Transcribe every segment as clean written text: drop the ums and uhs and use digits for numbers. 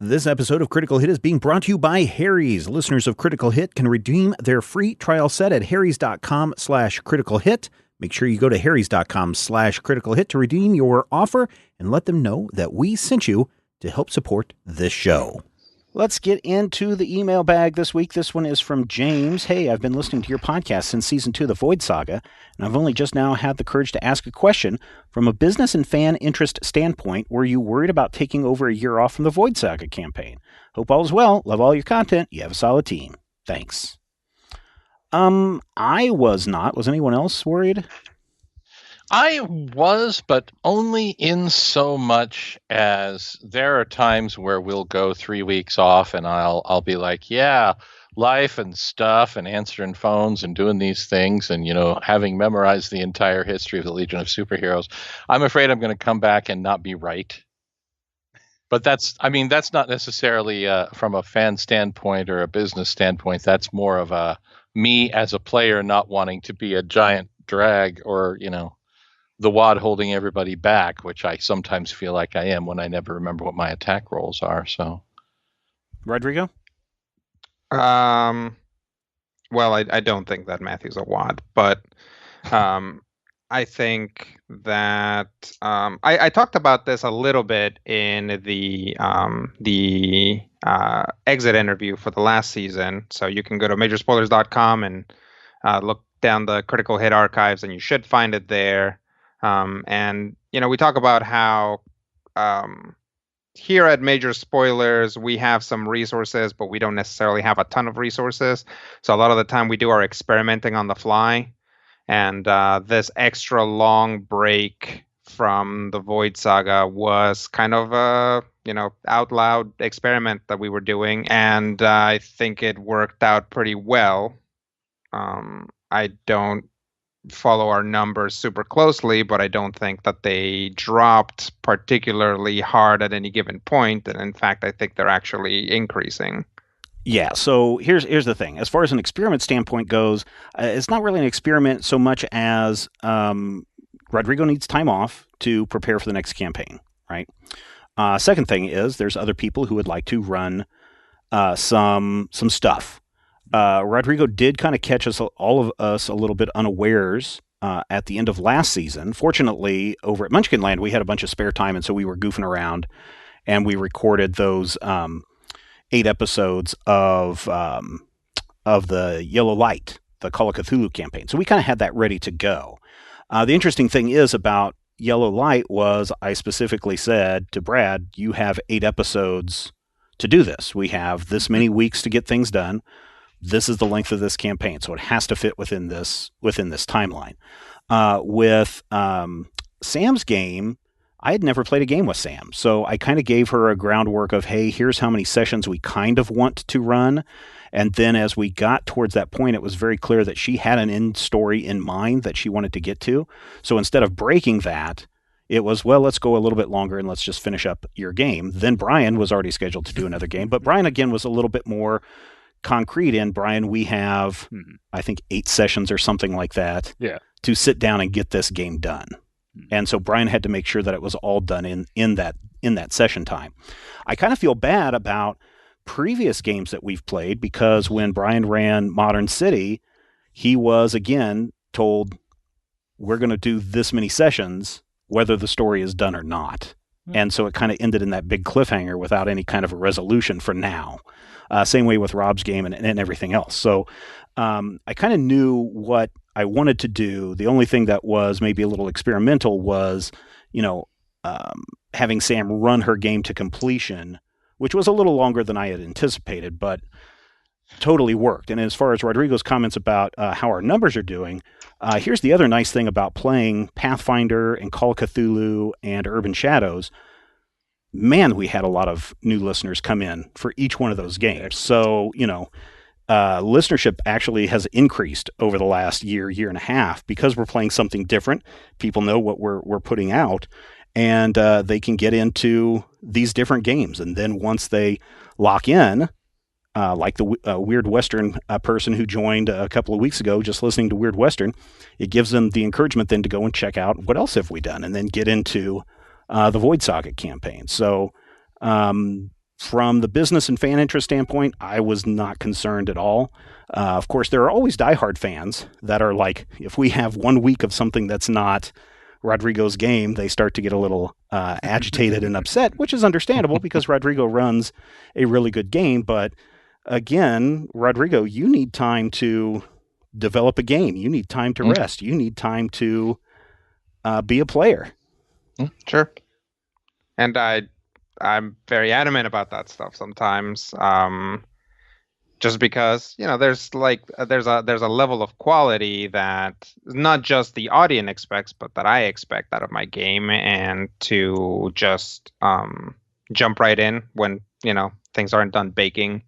This episode of Critical Hit is being brought to you by Harry's. Listeners of Critical Hit can redeem their free trial set at harrys.com/critical hit. Make sure you go to harrys.com/critical hit to redeem your offer and let them know that we sent you to help support this show. Let's get into the email bag this week. This one is from James. Hey, I've been listening to your podcast since season 2 of the Void Saga, and I've only just now had the courage to ask a question. From a business and fan interest standpoint, were you worried about taking over a year off from the Void Saga campaign? Hope all is well. Love all your content. You have a solid team. Thanks. I was not. Was anyone else worried? I was, but only in so much as there are times where we'll go 3 weeks off and I'll be like, yeah, life and stuff and answering phones and doing these things and, having memorized the entire history of the Legion of Superheroes, I'm afraid I'm going to come back and not be right. But that's not necessarily from a fan standpoint or a business standpoint. That's more of a me as a player not wanting to be a giant drag or, the wad holding everybody back, which I sometimes feel like I am when I never remember what my attack rolls are. So, Rodrigo? Well, I don't think that Matthew's a wad, but I think that I talked about this a little bit in the exit interview for the last season. So you can go to majorspoilers.com and look down the Critical Hit archives, and you should find it there. And we talk about how here at Major Spoilers, we have some resources, but we don't necessarily have a ton of resources. So a lot of the time we do our experimenting on the fly. And this extra long break from the Void Saga was kind of a, out loud experiment that we were doing. And I think it worked out pretty well. I don't follow our numbers super closely, but I don't think that they dropped particularly hard at any given point. And in fact, I think they're actually increasing. Yeah, so here's the thing. As far as an experiment standpoint goes, it's not really an experiment so much as Rodrigo needs time off to prepare for the next campaign, right? Second thing is there's other people who would like to run some stuff. Rodrigo did kind of catch all of us a little bit unawares at the end of last season. Fortunately, over at Munchkin Land, we had a bunch of spare time, and so we were goofing around, and we recorded those 8 episodes of the Yellow Light, the Call of Cthulhu campaign. So we kind of had that ready to go. The interesting thing is about Yellow Light was I specifically said to Brad, you have 8 episodes to do this. We have this many weeks to get things done. This is the length of this campaign, so it has to fit within this timeline. With Sam's game, I had never played a game with Sam, so I kind of gave her a groundwork of, hey, here's how many sessions we kind of want to run. And then as we got towards that point, it was very clear that she had an end story in mind that she wanted to get to. So instead of breaking that, it was, well, let's go a little bit longer and let's just finish up your game. Then Brian was already scheduled to do another game, but Brian, again, was a little bit more concrete in. Brian, we have, I think, 8 sessions or something like that to sit down and get this game done. And so Brian had to make sure that it was all done in that session time. I kind of feel bad about previous games that we've played because when Brian ran Modern City, he was, again, told, we're going to do this many sessions, whether the story is done or not. And so it kind of ended in that big cliffhanger without any kind of a resolution for now. Same way with Rob's game and everything else. So I kind of knew what I wanted to do. The only thing that was maybe a little experimental was, having Sam run her game to completion, which was a little longer than I had anticipated, but totally worked. And as far as Rodrigo's comments about how our numbers are doing, here's the other nice thing about playing Pathfinder and Call of Cthulhu and Urban Shadows. Man, we had a lot of new listeners come in for each one of those games. So, listenership actually has increased over the last year and a half because we're playing something different. People know what we're putting out, and they can get into these different games. And then once they lock in, like the Weird Western person who joined a couple of weeks ago, just listening to Weird Western, it gives them the encouragement then to go and check out what else have we done, and then get into the Void Saga campaign. So From the business and fan interest standpoint, I was not concerned at all. Of course, there are always diehard fans that are like, if we have 1 week of something that's not Rodrigo's game, they start to get a little agitated and upset, which is understandable because Rodrigo runs a really good game. But again, Rodrigo, you need time to develop a game. You need time to rest. You need time to be a player. Sure. And I'm very adamant about that stuff sometimes. Just because, there's a level of quality that not just the audience expects, but that I expect out of my game, and to just jump right in when things aren't done baking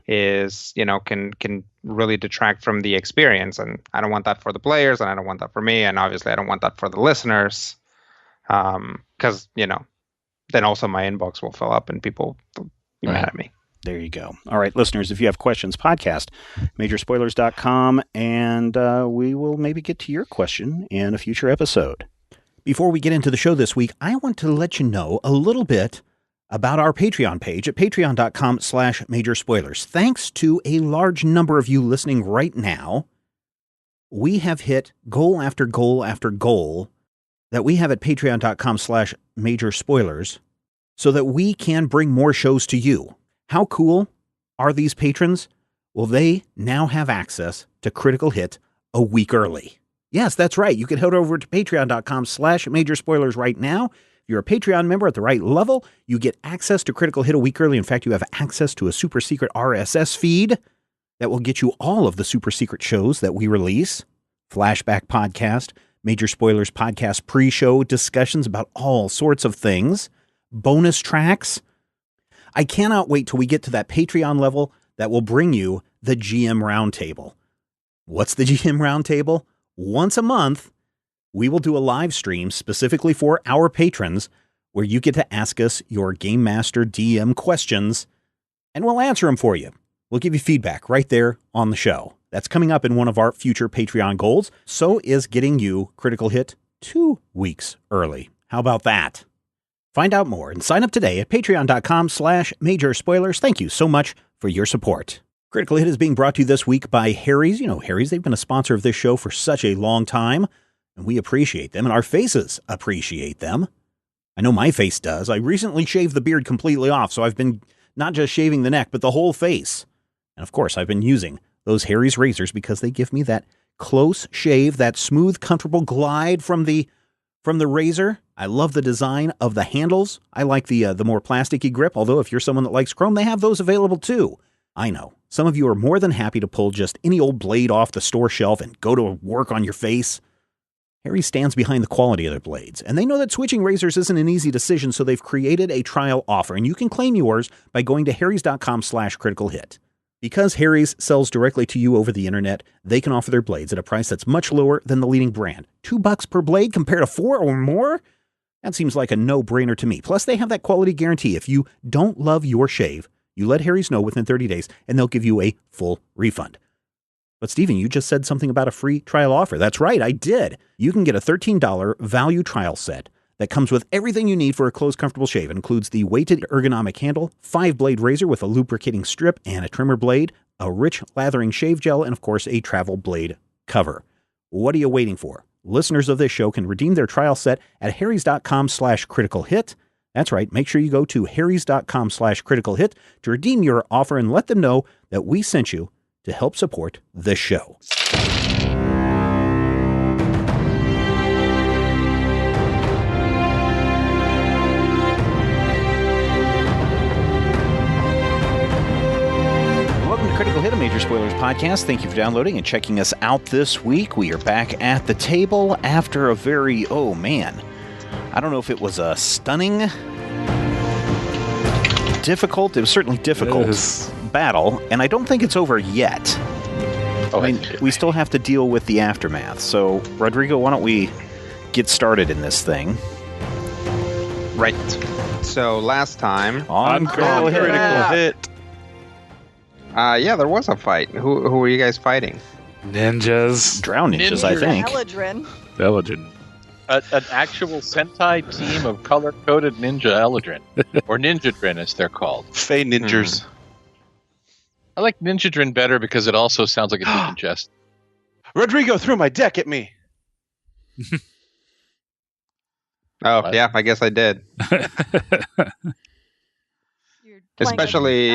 is can really detract from the experience, and I don't want that for the players, and I don't want that for me, and obviously I don't want that for the listeners, because then also my inbox will fill up and people will be mad at me. There you go. All right, listeners, if you have questions, podcast, majorspoilers.com, and we will maybe get to your question in a future episode. Before we get into the show this week, I want to let you know a little bit about our Patreon page at patreon.com/majorspoilers. Thanks to a large number of you listening right now, we have hit goal after goal after goal that we have at patreon.com/majorspoilers so that we can bring more shows to you. How cool are these patrons? Well, they now have access to Critical Hit a week early. Yes, that's right. You can head over to patreon.com/majorspoilers right now. If you're a Patreon member at the right level, you get access to Critical Hit a week early. In fact, you have access to a super secret RSS feed that will get you all of the super secret shows that we release. Flashback podcast, Major Spoilers podcast pre-show discussions about all sorts of things, bonus tracks. I cannot wait till we get to that Patreon level that will bring you the GM Roundtable. What's the GM Roundtable? Once a month, we will do a live stream specifically for our patrons where you get to ask us your Game Master DM questions, and we'll answer them for you. We'll give you feedback right there on the show. That's coming up in one of our future Patreon goals. So is getting you Critical Hit 2 weeks early. How about that? Find out more and sign up today at patreon.com/majorspoilers. Thank you so much for your support. Critical Hit is being brought to you this week by Harry's. You know Harry's, they've been a sponsor of this show for such a long time, and we appreciate them, and our faces appreciate them. I know my face does. I recently shaved the beard completely off, so I've been not just shaving the neck, but the whole face. And of course, I've been using those Harry's razors because they give me that close shave, that smooth, comfortable glide from the razor. I love the design of the handles. I like the more plasticky grip, although if you're someone that likes chrome, they have those available too. I know. Some of you are more than happy to pull just any old blade off the store shelf and go to work on your face. Harry stands behind the quality of their blades, and they know that switching razors isn't an easy decision, so they've created a trial offer, and you can claim yours by going to harrys.com/criticalhit. Because Harry's sells directly to you over the internet, they can offer their blades at a price that's much lower than the leading brand. $2 per blade compared to $4 or more? That seems like a no-brainer to me. Plus, they have that quality guarantee. If you don't love your shave, you let Harry's know within 30 days, and they'll give you a full refund. But Steven, you just said something about a free trial offer. That's right, I did. You can get a $13 value trial set that comes with everything you need for a close, comfortable shave. It includes the weighted ergonomic handle, 5-blade razor with a lubricating strip and a trimmer blade, a rich lathering shave gel, and of course, a travel blade cover. What are you waiting for? Listeners of this show can redeem their trial set at harrys.com/criticalhit. That's right. Make sure you go to harrys.com/criticalhit to redeem your offer and let them know that we sent you to help support this show. Critical Hit, a Major Spoilers podcast. Thank you for downloading and checking us out this week. We are back at the table after a very, I don't know if it was a stunning, difficult, it was certainly difficult battle, and I don't think it's over yet. We still have to deal with the aftermath. So, Rodrigo, why don't we get started in this thing? Right. So, last time on Critical Hit. Yeah, there was a fight. Who were you guys fighting? Ninjas. Drow ninjas, I think. Eladrin. Eladrin. An actual Sentai team of color-coded ninja Eladrin. Or Ninjadrin, as they're called. Fey ninjas. I like Ninjadrin better because it also sounds like a decongest. Rodrigo threw my deck at me. Oh, What? yeah, I guess I did. You're playing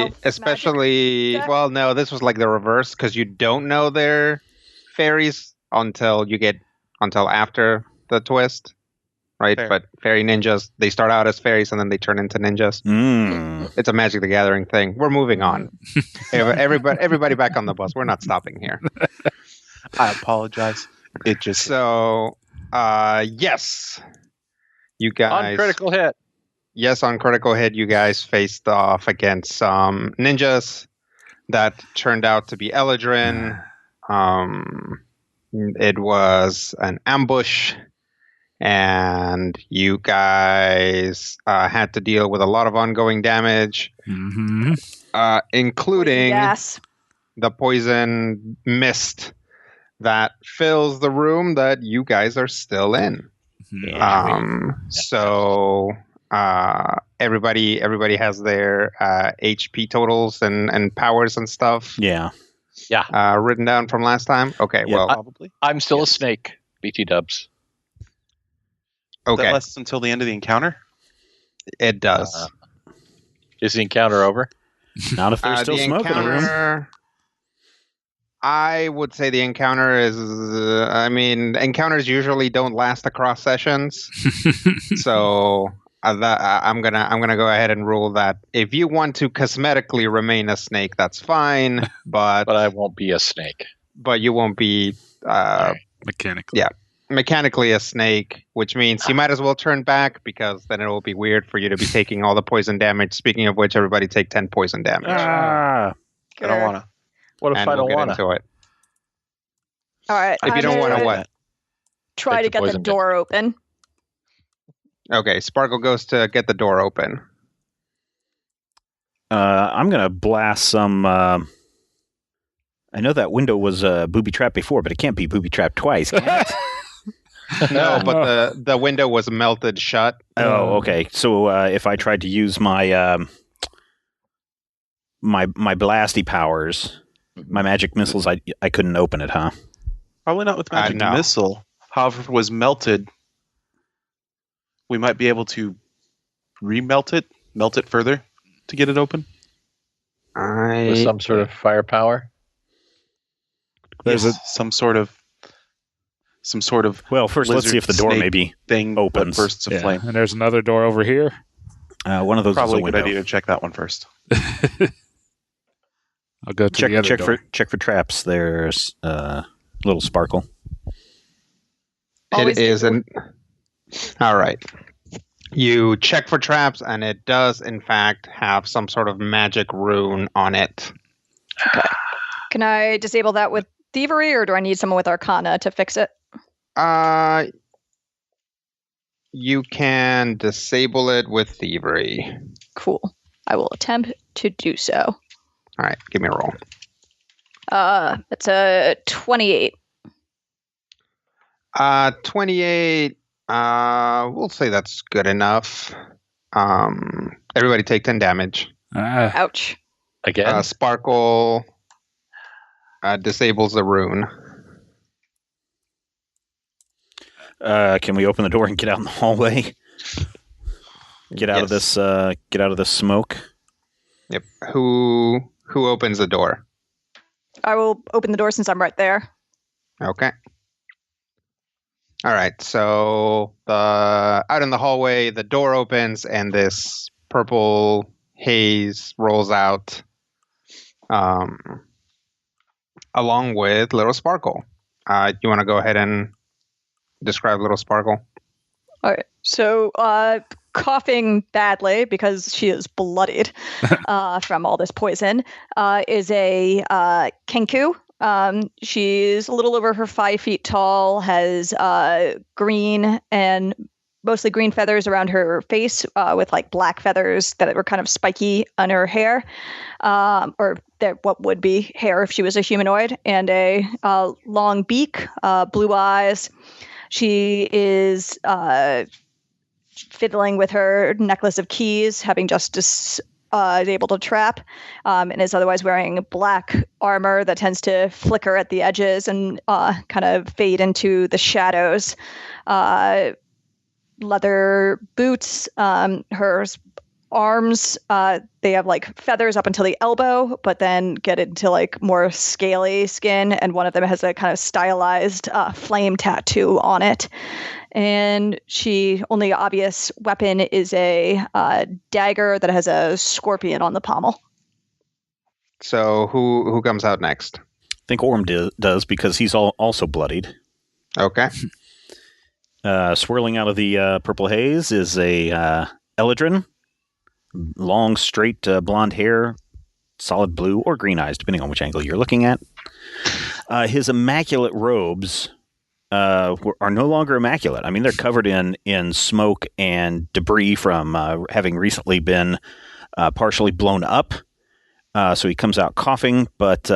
with Especially, deck? well, no, this was like the reverse because you don't know they're fairies until after the twist, right? Fair. But fairy ninjas, they start out as fairies and then they turn into ninjas. It's a Magic the Gathering thing. We're moving on. Everybody back on the bus. We're not stopping here. I apologize. It just So, yes, you guys. On critical hit. Yes, on critical hit, you guys faced off against some ninjas that turned out to be Eladrin. It was an ambush, and you guys had to deal with a lot of ongoing damage, including Yes. the poison mist that fills the room that you guys are still in. So everybody has their HP totals and powers and stuff. Yeah. Written down from last time. Okay, Yeah, well, probably. I'm still Yes. a snake. BT dubs. okay, That lasts until the end of the encounter. it does. Is the encounter over? Not if there's still The smoke in the room. encounter- I would say the encounter is. Encounters usually don't last across sessions, so I'm gonna go ahead and rule that if you want to cosmetically remain a snake, that's fine, but I won't be a snake. you won't be Mechanically. Yeah. mechanically a snake, which means you might as well turn back because then it will be weird for you to be taking all the poison damage. Speaking of which, everybody take 10 poison damage. Ah. I don't want to. What if and I we'll don't get want to? into it. All right. If you don't want to what? Try Take to the get the poison door open. Okay, Sparkle goes to get the door open. I'm gonna blast some. I know that window was booby trapped before, but it can't be booby trapped twice. Can it? No, but the window was melted shut. Oh, okay. So if I tried to use my my blasty powers, my magic missiles, I couldn't open it, huh? Probably not with magic no. missile. However, if it was melted, we might be able to melt it further to get it open. With some sort of firepower? There's Yes, some sort of Well, first let's see if the door snake maybe thing opens. that bursts of Yeah. flame. And there's another door over here. one of those Probably is a a good window. idea to check that one first. I'll go to the other door. Check for traps. There's little Sparkle. Always It is do. All right. You check for traps, and it does, in fact, have some sort of magic rune on it. Can I disable that with thievery, or do I need someone with Arcana to fix it? You can disable it with thievery. Cool. I will attempt to do so. All right, give me a roll. That's a 28. 28. We'll say that's good enough. Everybody take 10 damage. Ouch. Again? Sparkle disables the rune. Can we open the door and get out in the hallway? Get out of Yes. this. Get out of this smoke. Yep. Who opens the door? I will open the door since I'm right there. Okay. All right. So out in the hallway, the door opens and this purple haze rolls out, along with Little Sparkle. You want to go ahead and describe Little Sparkle? All right. So, coughing badly because she is bloodied from all this poison, is a Kenku. She's a little over her 5 feet tall, has green and mostly green feathers around her face, with like black feathers that were kind of spiky on her hair, or that what would be hair if she was a humanoid, and a long beak, blue eyes. She is fiddling with her necklace of keys, having just able to trap, and is otherwise wearing black armor that tends to flicker at the edges and kind of fade into the shadows. Leather boots. Her arms, they have like feathers up until the elbow, but then get into like more scaly skin, and one of them has a kind of stylized flame tattoo on it. And she only obvious weapon is a dagger that has a scorpion on the pommel. So who comes out next? I think Orm does, because he's also bloodied. Okay. Swirling out of the purple haze is a Eladrin. Long, straight blonde hair, solid blue or green eyes, depending on which angle you're looking at. His immaculate robes are no longer immaculate. I mean, they're covered in smoke and debris from having recently been partially blown up. So he comes out coughing, but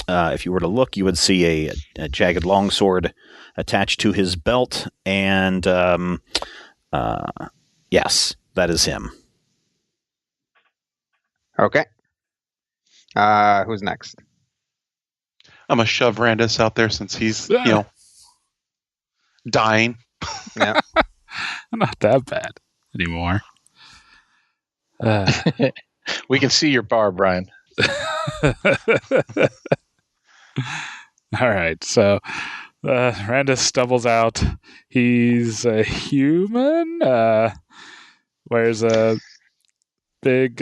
if you were to look, you would see a jagged longsword attached to his belt, and yes, that is him. Okay. Who's next? I'm going to shove Randus out there since he's, dying. Yeah. Not that bad anymore. We can see your bar, Brian. All right, so Randus stumbles out. He's a human. Wears a big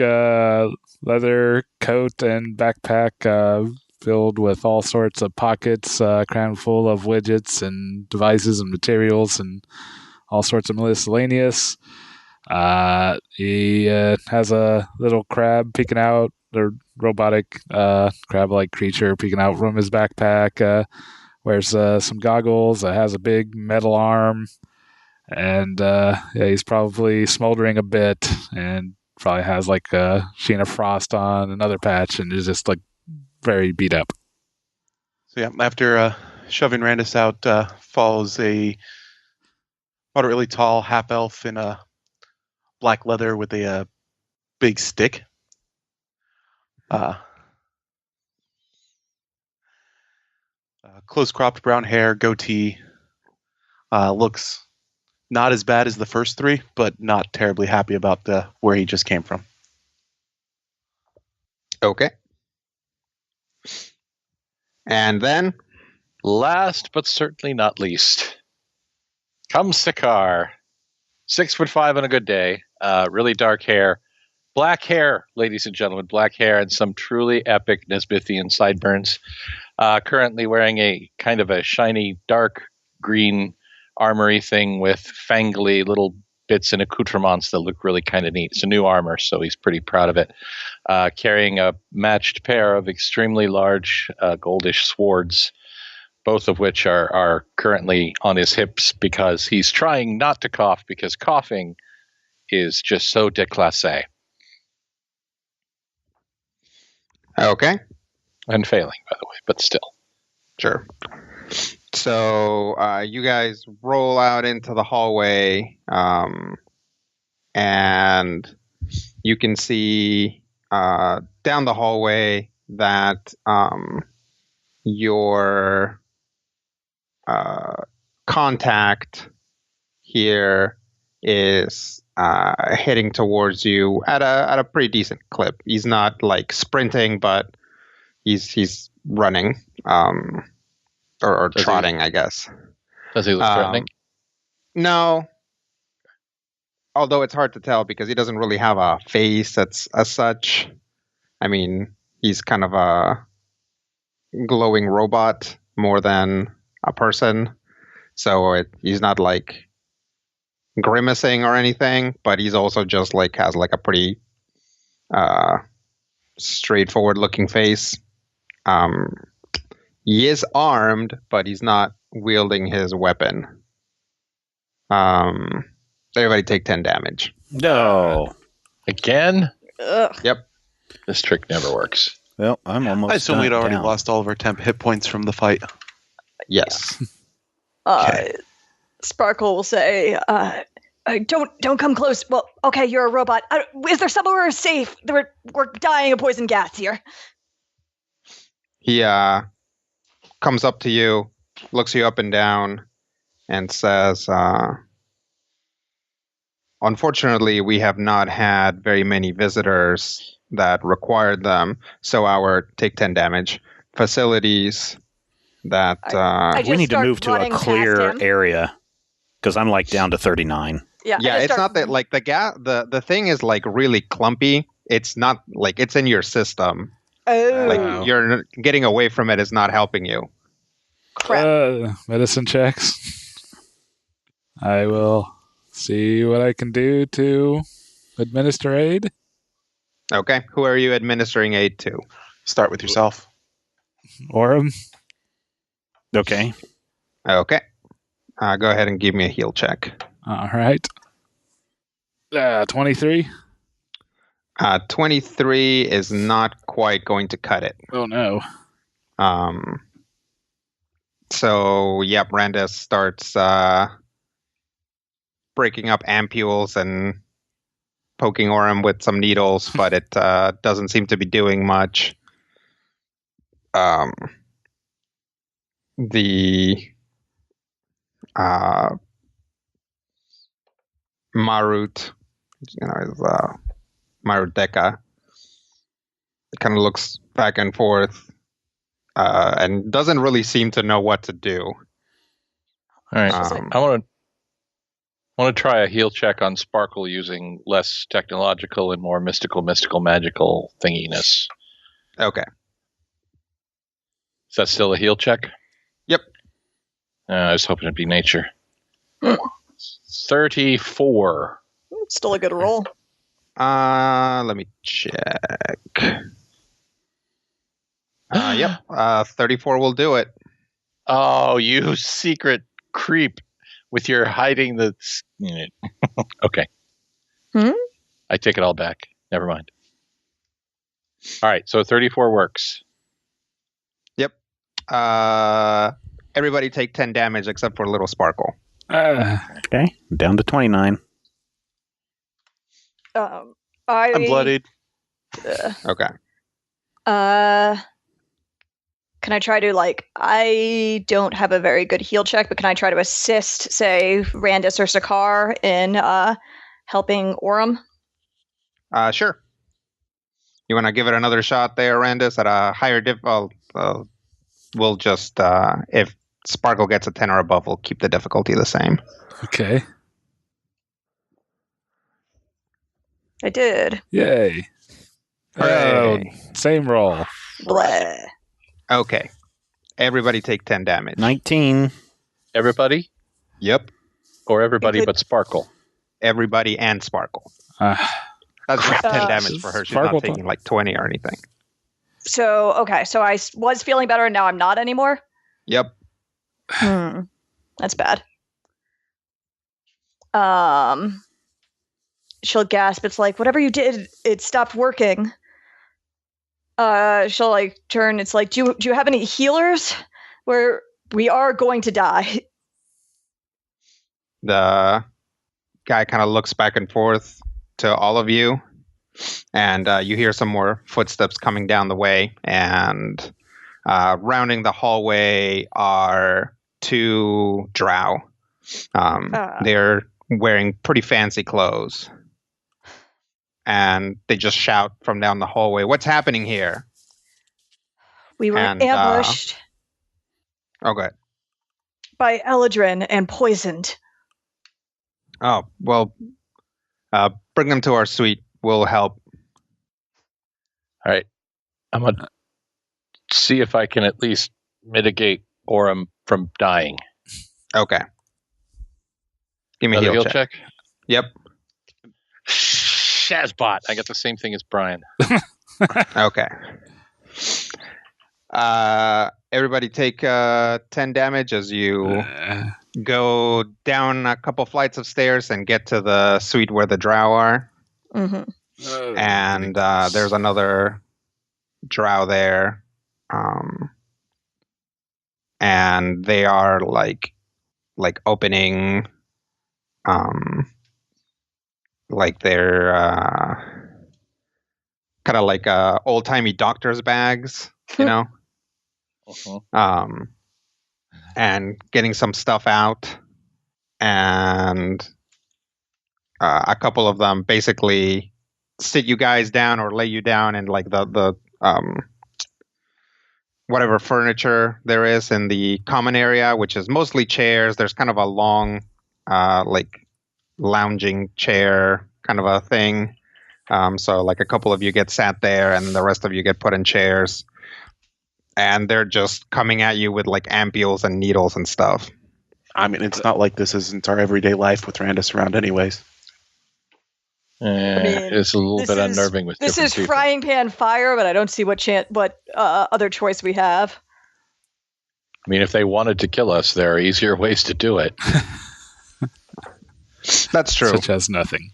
leather coat and backpack filled with all sorts of pockets, crammed full of widgets and devices and materials and all sorts of miscellaneous. He has a little crab peeking out, or robotic crab-like creature peeking out from his backpack. Wears some goggles. Has a big metal arm, and he's probably smoldering a bit, and probably has like a sheen of frost on another patch, and is just like very beat up. So yeah, after shoving Randus out, follows a moderately tall half elf in a black leather with a big stick. Close cropped brown hair, goatee. Looks not as bad as the first three, but not terribly happy about where he just came from. Okay. And then? Last but certainly not least, comes Sakaar. 6'5" on a good day. Really dark hair. Black hair, ladies and gentlemen. Black hair and some truly epic Nesmithian sideburns. Currently wearing a kind of a shiny dark green armory thing with fangly little bits and accoutrements that look really kind of neat. It's a new armor, so he's pretty proud of it. Carrying a matched pair of extremely large goldish swords, both of which are currently on his hips because he's trying not to cough, because coughing is just so déclassé. Okay. And failing, by the way, but still. Sure. So you guys roll out into the hallway, and you can see down the hallway that your contact here is heading towards you at a pretty decent clip. He's not like sprinting, but he's running, or trotting, I guess. Does he look threatening? No. Although it's hard to tell because he doesn't really have a face that's as such. I mean, he's kind of a glowing robot more than a person. So he's not like grimacing or anything, but he's also just like has like a pretty straightforward looking face. He is armed, but he's not wielding his weapon. Everybody take 10 damage. No. Again? Ugh. Yep. This trick never works. Well, I'm almost I assume we'd already down. lost all of our temp hit points from the fight. Yes. Okay. Sparkle will say, don't come close. Well, okay, you're a robot. Is there somewhere safe? We're dying of poison gas here. He comes up to you, looks you up and down, and says, unfortunately, we have not had very many visitors that required them, so our take 10 damage facilities that I we need to start move to a running past clear him. area because I'm like down to 39. Yeah, it's not that like the thing is like really clumpy. It's not like it's in your system. Oh, Like you're getting away from it is not helping you. crap. Medicine checks. I will see what I can do to administer aid. Okay, who are you administering aid to? Start with yourself. Orem. Okay. Okay, go ahead and give me a heal check. All right. 23. 23 is not quite going to cut it. Oh, no. So, yep, Randus starts breaking up ampules and poking Orem with some needles, but it doesn't seem to be doing much. The Marut, is Marut Deka, kind of looks back and forth and doesn't really seem to know what to do. All right. I want to try a heal check on Sparkle using less technological and more mystical magical thinginess. Okay. Is that still a heal check? Yep. I was hoping it'd be nature. 34. It's still a good roll. Let me check. Yep. 34 will do it. Oh, you secret creep with your hiding the... Okay. I take it all back. Never mind. All right, so 34 works. Yep. Everybody take 10 damage except for Little Sparkle. Okay. Down to 29. I'm bloodied. Okay. Can I try to, I don't have a very good heal check, but can I try to assist, say, Randus or Sakar in helping Orem? Sure. You want to give it another shot there, Randus, at a higher diff? We'll just, if Sparkle gets a 10 or above, we'll keep the difficulty the same. Okay. I did. Yay. Hooray. Same roll. Blah. Okay. Everybody take 10 damage. 19. Everybody? Yep. Or everybody but Sparkle? Everybody and Sparkle. That's just 10 damage for her. She's Sparkle not taking 20 or anything. So, okay. So I was feeling better and now I'm not anymore? Yep. That's bad. She'll gasp. It's like, whatever you did, it stopped working. She'll turn. It's like, do you have any healers? We are going to die. The guy kind of looks back and forth to all of you, and you hear some more footsteps coming down the way, and rounding the hallway are 2 Drow. They're wearing pretty fancy clothes. And they just shout from down the hallway, "What's happening here?" We were ambushed Okay. by Eladrin and poisoned. Oh, well, bring them to our suite. We'll help. All right. I'm going to see if I can at least mitigate Orem from dying. Okay. Give me a Another heal heal check. check? Yep. Shazbot. I got the same thing as Brian. Okay. Everybody take 10 damage as you go down a couple flights of stairs and get to the suite where the Drow are. Mm-hmm. And there's another Drow there. And they are like opening, like their kind of like old timey doctor's bags, you know, and getting some stuff out, and a couple of them basically sit you guys down or lay you down in like the whatever furniture there is in the common area, which is mostly chairs. There's kind of a long, like lounging chair kind of a thing. So like a couple of you get sat there and the rest of you get put in chairs. And they're just coming at you with like ampules and needles and stuff. I mean, it's not like this isn't our everyday life with Randus around anyways. It's a little bit unnerving with this different is people. frying pan fire, but I don't see what other choice we have. I mean, if they wanted to kill us, there are easier ways to do it. That's true. Such as nothing.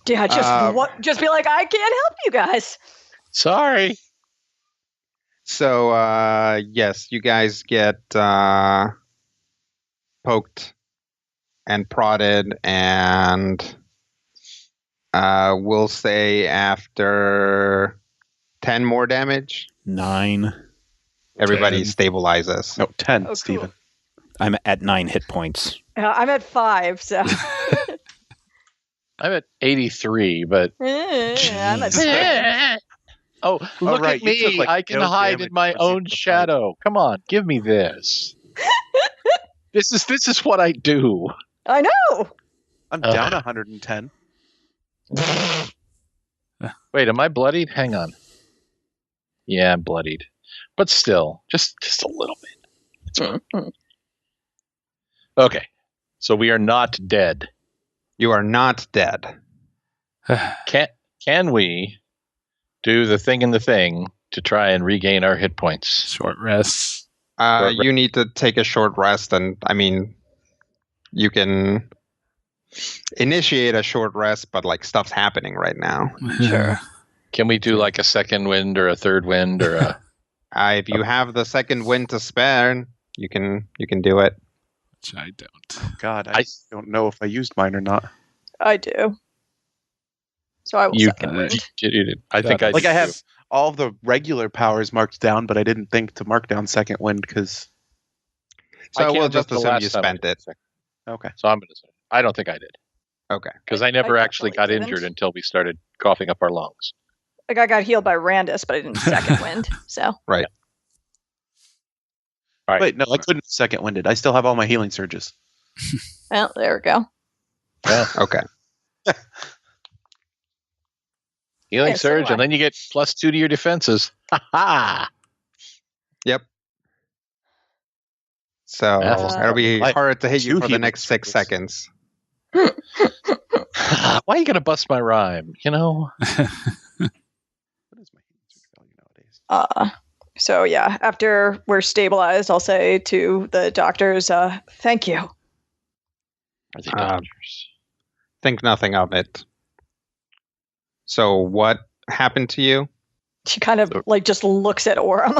Yeah, just be like, I can't help you guys. Sorry. So, yes, you guys get poked and prodded, and we'll say after 10 more damage, 9. everybody 10. stabilizes. No, 10, Oh, cool. Stephen. I'm at 9 hit points. I'm at 5, so. I'm at 83, but... I'm at Oh, look right, at you took, me. like, I can no hide damage in my from the own fight. shadow. Come on, give me this. This is what I do. I know. I'm down 110. Wait, am I bloodied? Hang on. Yeah, I'm bloodied. But still, just a little bit. Okay. So we are not dead. You are not dead. Can we do the thing in the thing to try and regain our hit points? Short rests. You need to take a short rest, and I mean, you can initiate a short rest, but like stuff's happening right now. Sure. Can we do like a second wind or a third wind or a... If you have the second wind to spare, you can do it. Which I don't. Oh, God, I don't know if I used mine or not. I do. So I will second wind. I think I Like, do I have too. all of the regular powers marked down, but I didn't think to mark down second wind because... So I we'll can't just remember the assume last you time I spent did it. second. Okay. So I'm going to say I don't think I did. Okay. Because I never I actually got definitely injured didn't. until we started coughing up our lungs. Like I got healed by Randus, but I didn't second wind. So Right. All right. Wait, no, I couldn't second winded. I still have all my healing surges. well, there we go. Okay. Healing Yeah, so surge, do I. and then you get +2 to your defenses. Ha ha! Yep. So That's it'll be like hard to hit you two for the healing next 6 surges. seconds. Why are you going to bust my rhyme? You know? What is my healing surge value nowadays? So yeah, after we're stabilized, I'll say to the doctors, thank you. Are they doctors? Think nothing of it. So what happened to you? She kind of like just looks at Orem.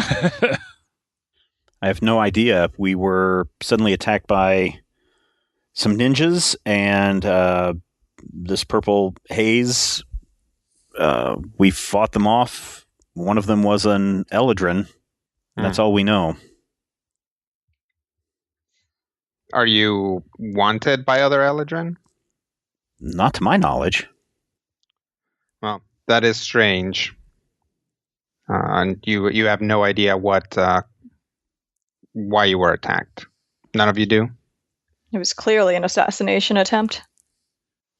I have no idea. We were suddenly attacked by some ninjas and this purple haze. We fought them off. One of them was an Eladrin. That's all we know. Are you wanted by other Eladrin? Not to my knowledge. Well, that is strange. And you have no idea why you were attacked. None of you do? It was clearly an assassination attempt.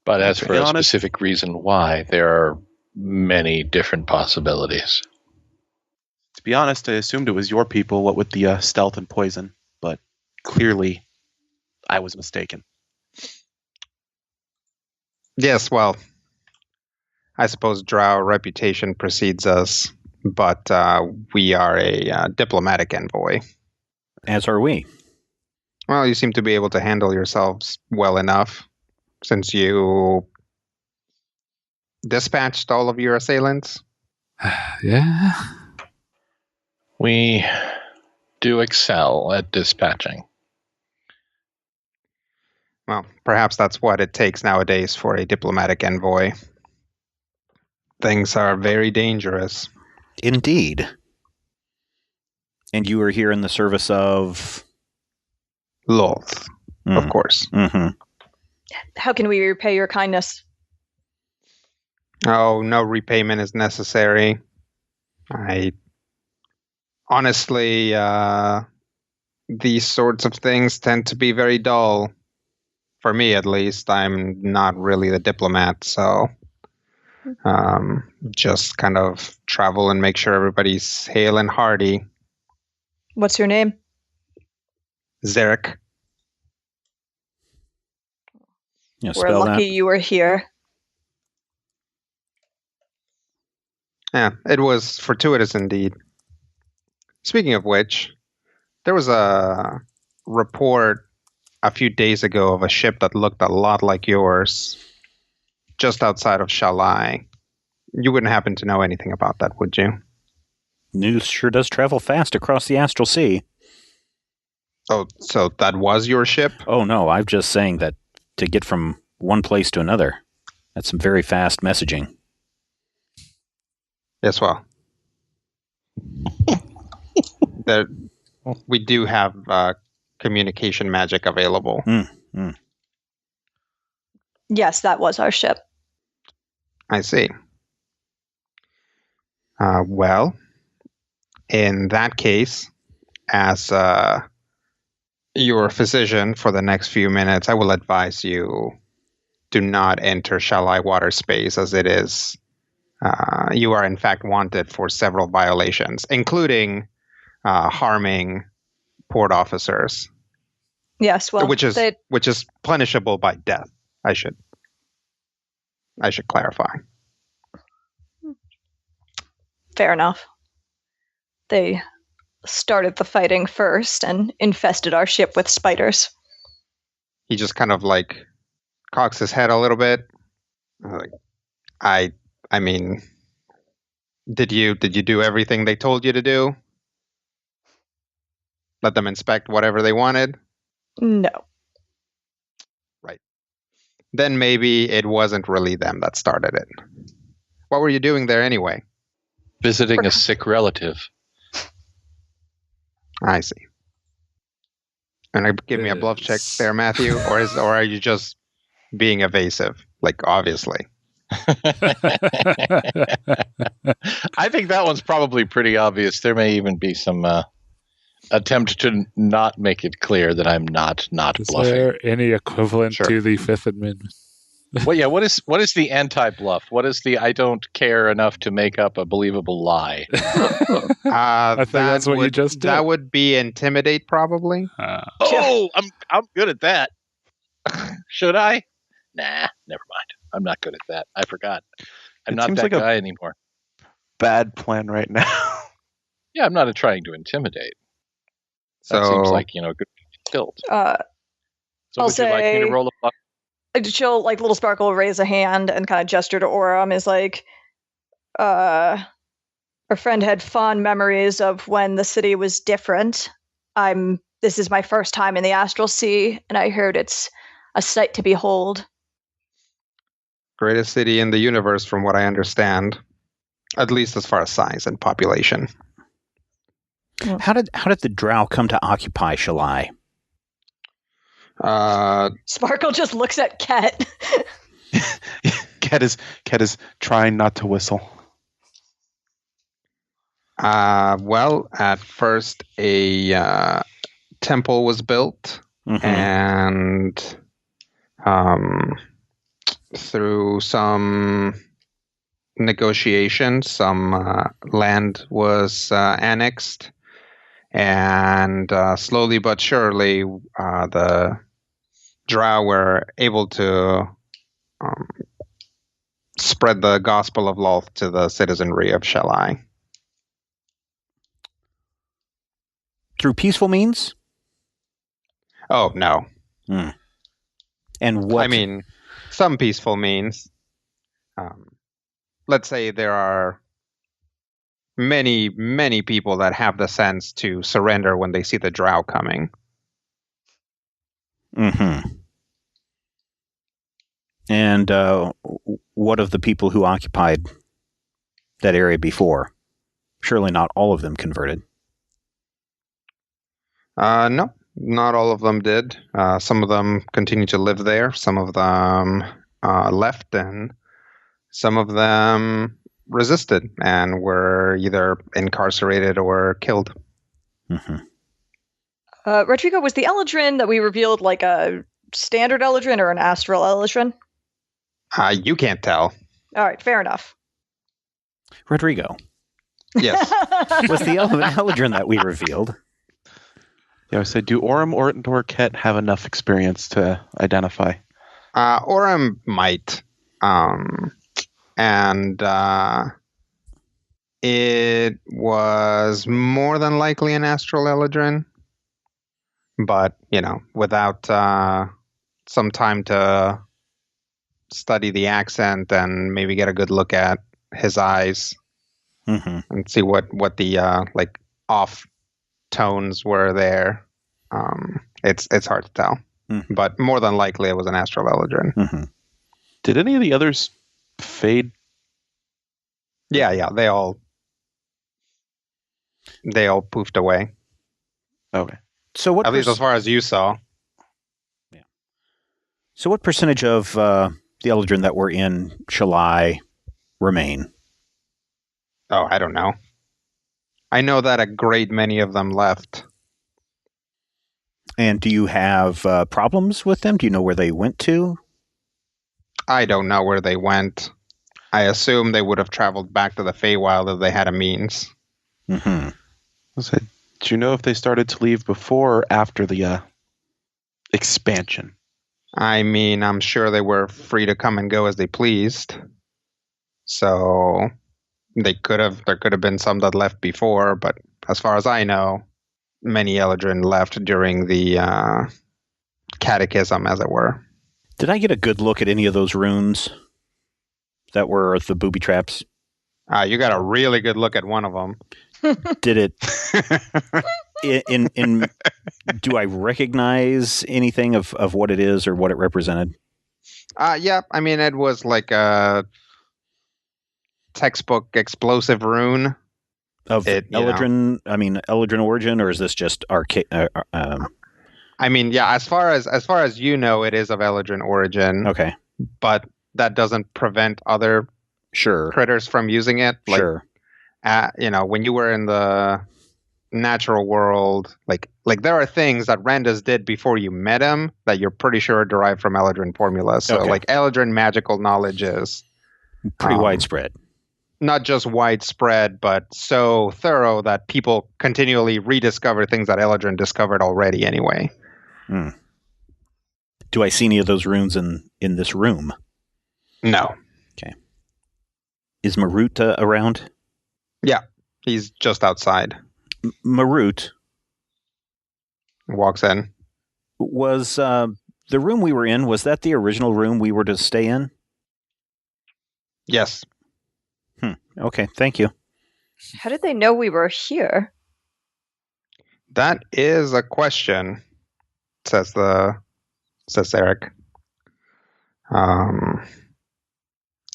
But as To for be a honest- specific reason why, there are many different possibilities. To be honest, I assumed it was your people, what with the stealth and poison, but clearly I was mistaken. Yes, well, I suppose Drow reputation precedes us, but we are a diplomatic envoy. As are we. Well, you seem to be able to handle yourselves well enough since you dispatched all of your assailants. Yeah. We do excel at dispatching. Well, perhaps that's what it takes nowadays for a diplomatic envoy. Things are very dangerous. Indeed. And you are here in the service of... Loth, of course. Mm-hmm. How can we repay your kindness? Oh, no repayment is necessary. Honestly, these sorts of things tend to be very dull. For me, at least. I'm not really the diplomat, so just kind of travel and make sure everybody's hale and hearty. What's your name? Zarek. Yeah, We're spell lucky that. you were here. Yeah, it was fortuitous indeed. Speaking of which, there was a report a few days ago of a ship that looked a lot like yours, just outside of Shalai. You wouldn't happen to know anything about that, would you? News sure does travel fast across the astral sea. Oh, so that was your ship? Oh, no, I'm just saying that to get from one place to another, that's some very fast messaging. Yes, well. We do have communication magic available. Yes, that was our ship. I see. Well, in that case, as your physician for the next few minutes, I will advise you do not enter Shalai water space, as it is. You are in fact wanted for several violations, including harming port officers. Yes, well, which is punishable by death. I should clarify. fair enough. They started the fighting first and infested our ship with spiders. He just kind of like cocks his head a little bit. Like, I mean, did you do everything they told you to do? Let them inspect whatever they wanted? No. Right. Then maybe it wasn't really them that started it. What were you doing there anyway? Visiting a sick relative. I see. And give me a bluff check there, Matthew, or are you just being evasive? Like, obviously. I think that one's probably pretty obvious. There may even be some attempt to not make it clear that I'm not Is bluffing. there any equivalent Sure. to the Fifth Amendment? Well, yeah. What is the anti-bluff? What is the I don't care enough to make up a believable lie? I think that's what you just did. That would be intimidate, probably. Oh, I'm good at that. Should I? Nah, never mind. I'm not good at that. I forgot. I'm It not seems that like a- guy anymore. Bad plan right now. Yeah, I'm not trying to intimidate. So That seems like good tilt. So I'll would you like me to say- roll a bluff? She'll, like, Little Sparkle raise a hand and kind of gesture to Oram, is like, our friend had fond memories of when the city was different. This is my first time in the Astral Sea, and I heard it's a sight to behold. greatest city in the universe, from what I understand, at least as far as size and population. How did the Drow come to occupy Shalai? Sparkle just looks at Ket. Ket is trying not to whistle. Well, at first a temple was built, and through some negotiations, some land was annexed, and slowly but surely, the Drow were able to spread the gospel of Loth to the citizenry of Shalai. Through peaceful means? Oh, no. And what? I mean, some peaceful means. Let's say there are many, many people that have the sense to surrender when they see the Drow coming. And what of the people who occupied that area before? Surely not all of them converted. No, not all of them did. Some of them continue to live there. Some of them left, and some of them resisted and were either incarcerated or killed. Mm-hmm. Rodrigo, was the Eldrin that we revealed like a standard Eldrin or an astral Eldrin? You can't tell. All right, fair enough. Rodrigo. Yes. Was the Eldrin that we revealed? Yeah, I said, do Orem or Ket have enough experience to identify? Orem might. And it was more than likely an astral Eldrin. But, without some time to study the accent and maybe get a good look at his eyes Mm-hmm. and see what the off tones were there. It's hard to tell. Mm-hmm. But more than likely it was an astral Eldrin. Mm-hmm. Did any of the others fade? Yeah, they all poofed away. Okay. So what? At least as far as you saw. Yeah. So what percentage of the Eldrin that were in Shalai remain? Oh, I don't know. I know that a great many of them left. And do you have problems with them? Do you know where they went to? I don't know where they went. I assume they would have traveled back to the Feywild if they had a means. Mm-hmm. I said, do you know if they started to leave before or after the expansion? I mean, I'm sure they were free to come and go as they pleased. So there could have been some that left before, but as far as I know, many Eldrin left during the catechism, as it were. Did I get a good look at any of those runes that were the booby traps? You got a really good look at one of them. Did it? In do I recognize anything of what it is or what it represented? Yeah, I mean, it was like a textbook explosive rune. Of Eldrin, I mean, Eldrin origin, or is this just arcade? I mean, yeah, as far as you know, it is of Eldrin origin. Okay. But that doesn't prevent other critters from using it. Like, sure. When you were in the natural world, like there are things that Randus did before you met him that you're pretty sure are derived from Eldrin formula. So, like Eldrin magical knowledge is pretty widespread. Not just widespread, but so thorough that people continually rediscover things that Eldrin discovered already anyway. Hmm. Do I see any of those runes in this room? No. Okay. Is Marut around? Yeah, he's just outside. Marut walks in. Was the room we were in, was that the original room we were to stay in? Yes. Okay, thank you. How did they know we were here? That is a question, says Eric.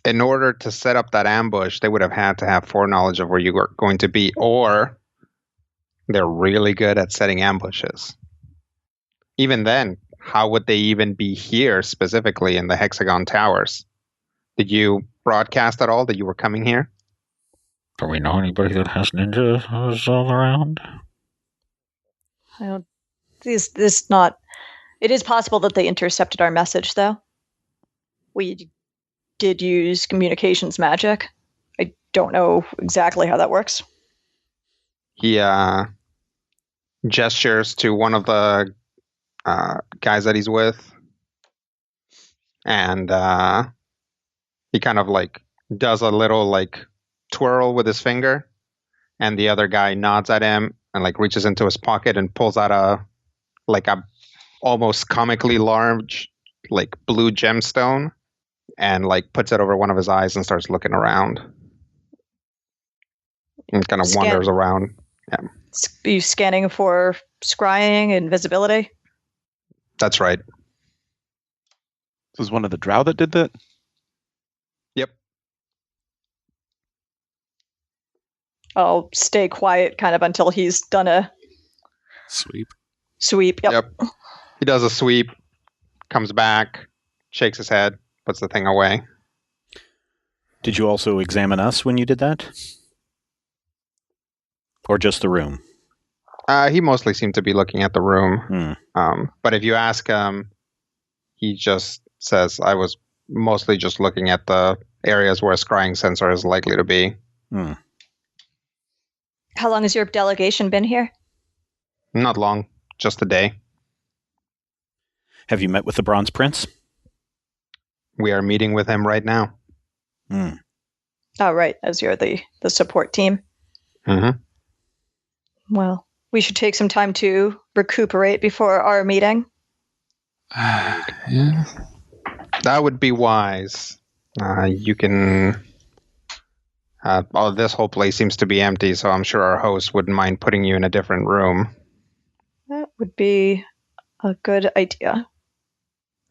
In order to set up that ambush, they would have had to have foreknowledge of where you were going to be, or they're really good at setting ambushes. Even then, how would they even be here specifically in the Hexagon Towers? Did you broadcast at all that you were coming here? Do we know anybody that has ninjas all around? I don't. This not. It is possible that they intercepted our message, though. We did use communications magic. I don't know exactly how that works. He gestures to one of the guys that he's with, and he kind of like does a little like twirl with his finger, and the other guy nods at him and like reaches into his pocket and pulls out a almost comically large like blue gemstone and like puts it over one of his eyes and starts looking around and kind of wanders around. Yeah. Are you scanning for scrying and visibility? That's right. was one of the Drow that did that? Yep. I'll stay quiet kind of until he's done a Sweep. sweep. Yep. He does a sweep, comes back, shakes his head, puts the thing away. Did you also examine us when you did that? Or just the room? He mostly seemed to be looking at the room. But if you ask him, he just says, I was mostly just looking at the areas where a scrying sensor is likely to be. How long has your delegation been here? Not long, just a day. Have you met with the Bronze Prince? We are meeting with him right now. Oh, right, as you're the support team. Mm-hmm. Well, we should take some time to recuperate before our meeting. Yeah. That would be wise. You can... this whole place seems to be empty, so I'm sure our host wouldn't mind putting you in a different room. That would be a good idea.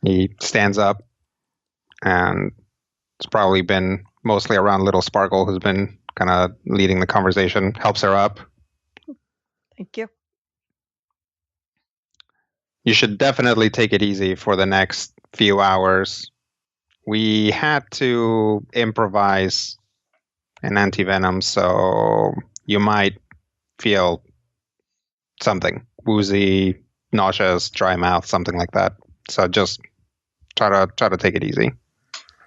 He stands up, and it's probably been mostly around Little Sparkle, who's been kind of leading the conversation, helps her up. Thank you. You should definitely take it easy for the next few hours. We had to improvise an anti-venom, so you might feel something. Woozy, nauseous, dry mouth, something like that. So just try to take it easy.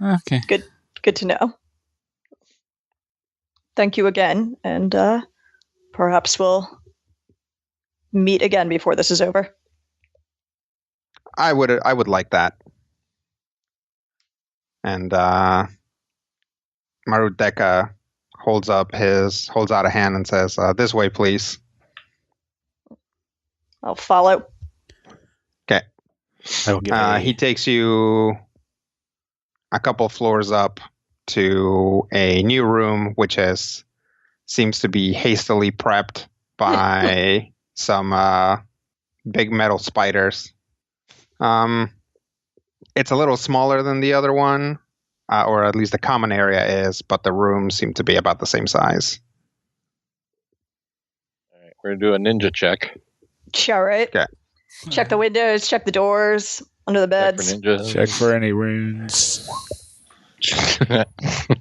Okay. Good to know. Thank you again, and perhaps we'll meet again before this is over. I would like that. And Marudeka holds out a hand and says, "This way, please." I'll follow. Okay. I will give He takes you a couple floors up to a new room, which seems to be hastily prepped by some big metal spiders. It's a little smaller than the other one, or at least the common area is, but the rooms seem to be about the same size. All right, we're going to do a ninja check. All right. Okay. Check the windows, check the doors, under the Check for beds. ninjas. Check for any runes.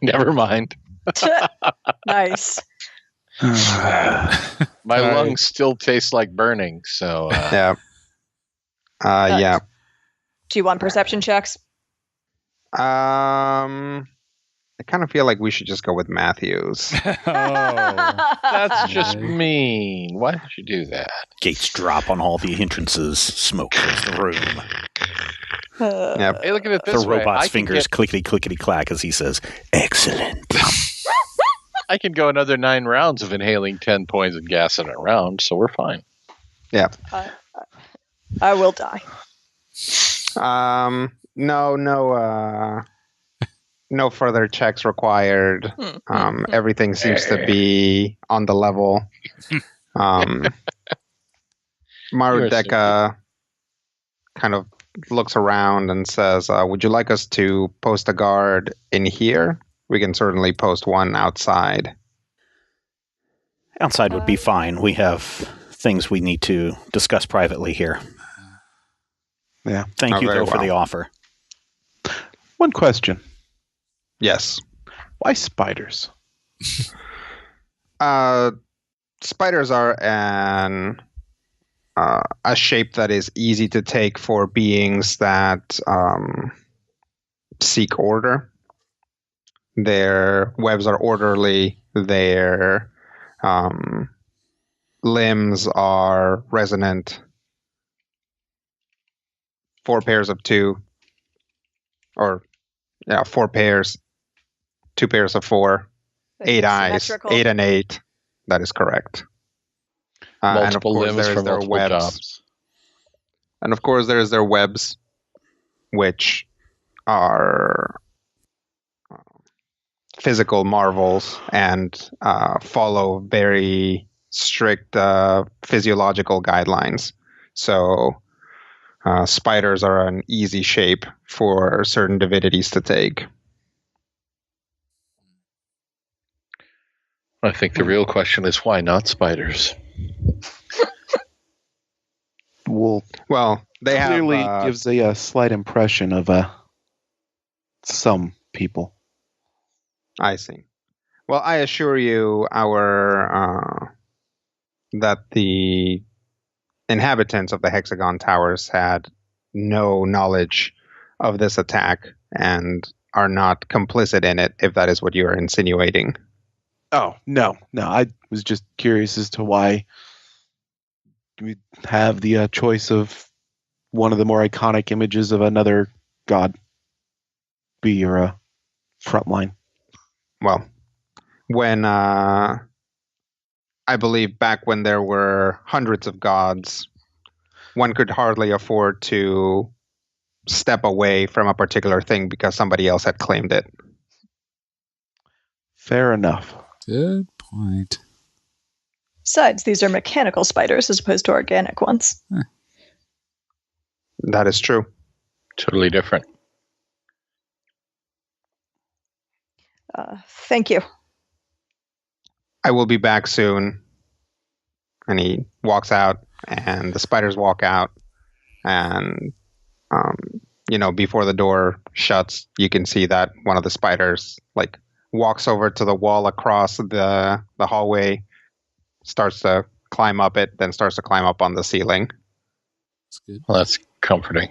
Never mind. Nice. My Sorry. lungs still taste like burning, so Yeah. Yeah. Do you want perception checks? I kind of feel like we should just go with Matthews. Oh. that's just Okay. mean. Why did you do that? gates drop on all the entrances. Smoke fills the room. Yep. Hey, look at it The this way. robot's I can fingers clickety clickety clack as he says, "Excellent." I can go another 9 rounds of inhaling 10 poison gas in a round, so we're fine. I will die. No further checks required. Everything seems to be on the level. Marudeka kind of looks around and says, would you like us to post a guard in here? We can certainly post one outside. Outside would be fine. We have things we need to discuss privately here. Yeah. Thank you, very though, for well. the offer. One question. Yes. Why spiders? Spiders are a shape that is easy to take for beings that seek order. Their webs are orderly. Their limbs are resonant. 4 pairs of 2. 4 pairs. 2 pairs of 4. 8 eyes. Symmetrical. 8 and 8. That is correct. And of Multiple course, limbs there for is their multiple webs. jobs. And of course, there's their webs, which are physical marvels and follow very strict physiological guidelines. So spiders are an easy shape for certain divinities to take. I think the real question is why not spiders? Well, They clearly have gives a slight impression of some people. I see. Well, I assure you, that the inhabitants of the Hexagon Towers had no knowledge of this attack and are not complicit in it, if that is what you are insinuating. Oh, no. I was just curious as to why we have the choice of one of the more iconic images of another god be your front line. Well, when I believe back when there were hundreds of gods, one could hardly afford to step away from a particular thing because somebody else had claimed it. Fair enough. Good point. Besides, these are mechanical spiders as opposed to organic ones. That is true. Totally different. Thank you. I will be back soon. And he walks out, and the spiders walk out. And, before the door shuts, you can see that one of the spiders, walks over to the wall across the hallway, starts to climb up it, then starts to climb up on the ceiling. That's good. Well, that's comforting.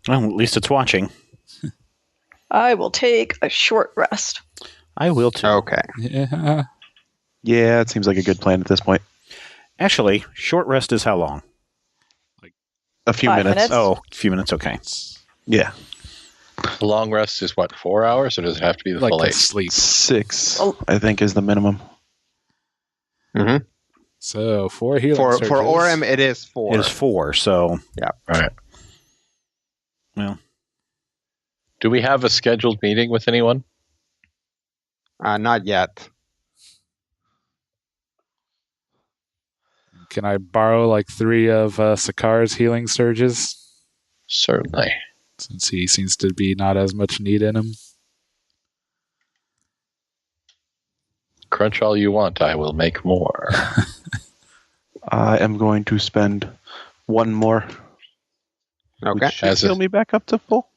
Well, at least it's watching. I will take a short rest. I will too. Okay. Yeah. Yeah, it seems like a good plan at this point. Actually, short rest is how long? A few 5 minutes. Oh, a few minutes, okay. Yeah. The long rest is what, 4 hours, or does it have to be the Like full to 8? sleep. 6, Oh. I think, is the minimum. Mm-hmm. So 4 healing For surges. Orem, it is 4. It is 4, so... Right. Well... Do we have a scheduled meeting with anyone? Not yet. Can I borrow like 3 of Sakar's healing surges? Certainly. Since he seems to be not as much need in him. Crunch all you want. I will make more. I am going to spend 1 more. Okay. Which should heal me back up to full.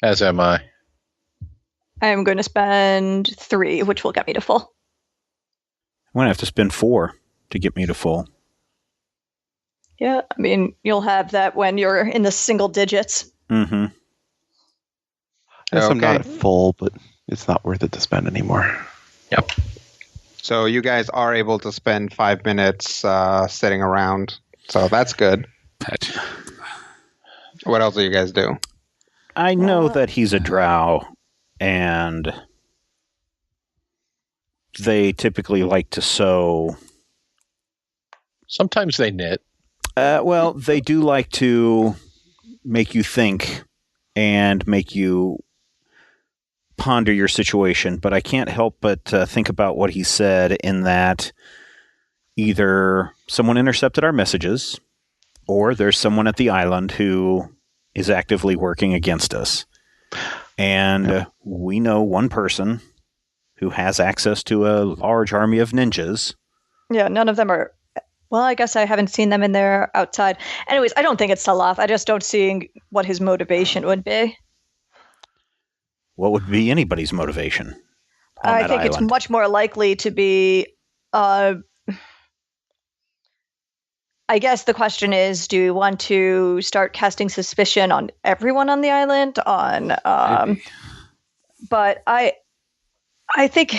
As am I. I am going to spend 3, which will get me to full. I'm going to have to spend 4 to get me to full. Yeah, I mean, you'll have that when you're in the single digits. Mm-hmm. Yes, I'm not Okay. at full, but it's not worth it to spend anymore. Yep. So you guys are able to spend 5 minutes sitting around. So that's good. Pet. What else do you guys do? I know that he's a drow, and they typically like to sew. Sometimes they knit. Well, they do like to make you think and make you ponder your situation, but I can't help but think about what he said in that either someone intercepted our messages or there's someone at the island who is actively working against us. And we know one person who has access to a large army of ninjas. Yeah, none of them are... Well, I guess I haven't seen them in there outside. Anyways, I don't think it's Salaf. I just don't see what his motivation would be. What would be anybody's motivation on I that think island? it's much more likely to be... I guess the question is, do we want to start casting suspicion on everyone on the island? Maybe. But I think...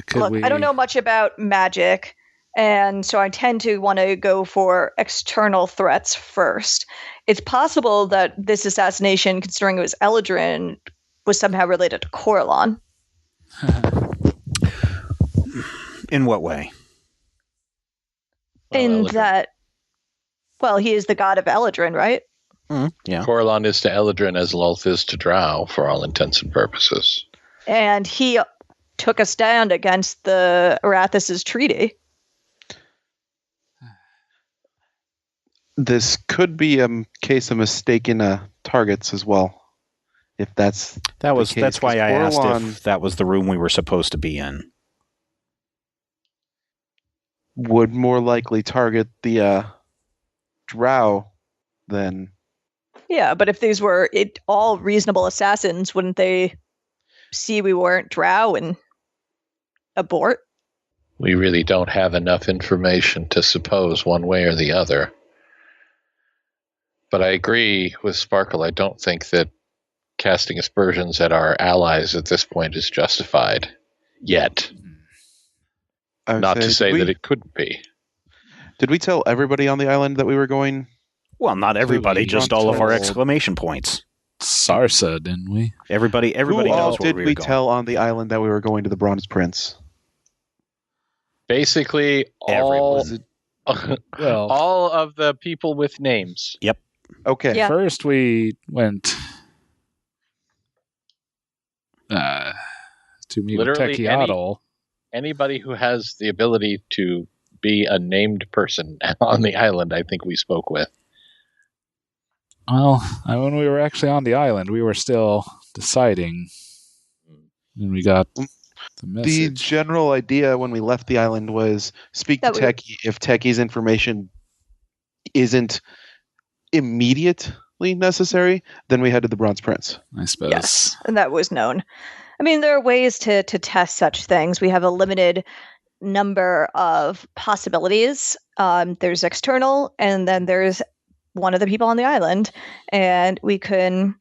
Could we... I don't know much about magic, and so I tend to want to go for external threats first. It's possible that this assassination, considering it was Eladrin, was somehow related to Coralon. In what way? In Eladrin. that, well, he is the god of Eladrin, right? Yeah. Coralon is to Eladrin as Lulth is to Drow, for all intents and purposes. And he took a stand against the Arathis' treaty. This could be a case of mistaken targets as well. If that's that's why I asked Orlon if that was the room we were supposed to be in. would more likely target the Drow than. Yeah, but if these were all reasonable assassins, wouldn't they see we weren't Drow and abort? We really don't have enough information to suppose one way or the other. But I agree with Sparkle. I don't think that casting aspersions at our allies at this point is justified yet. Not to say that it couldn't be. Did we tell everybody on the island that we were going? Well, not everybody, just all of our exclamation points. Sarsa, didn't we? Everybody Who knows all where did we we were going. tell on the island that we were going to the Bronze Prince? Basically, Everyone. all of the people with names. Yep. Okay. Yeah. First, we went to meet Literally Techiatl. Anybody who has the ability to be a named person on the island, I think we spoke with. Well, when we were actually on the island, we were still deciding. And we got the The message. general idea when we left the island was speak to Techie. If Techie's information isn't immediately necessary, then we head to the Bronze Prince. I suppose. Yes, and that was known. I mean, there are ways to test such things. We have a limited number of possibilities. There's external, and then there's one of the people on the island, and we can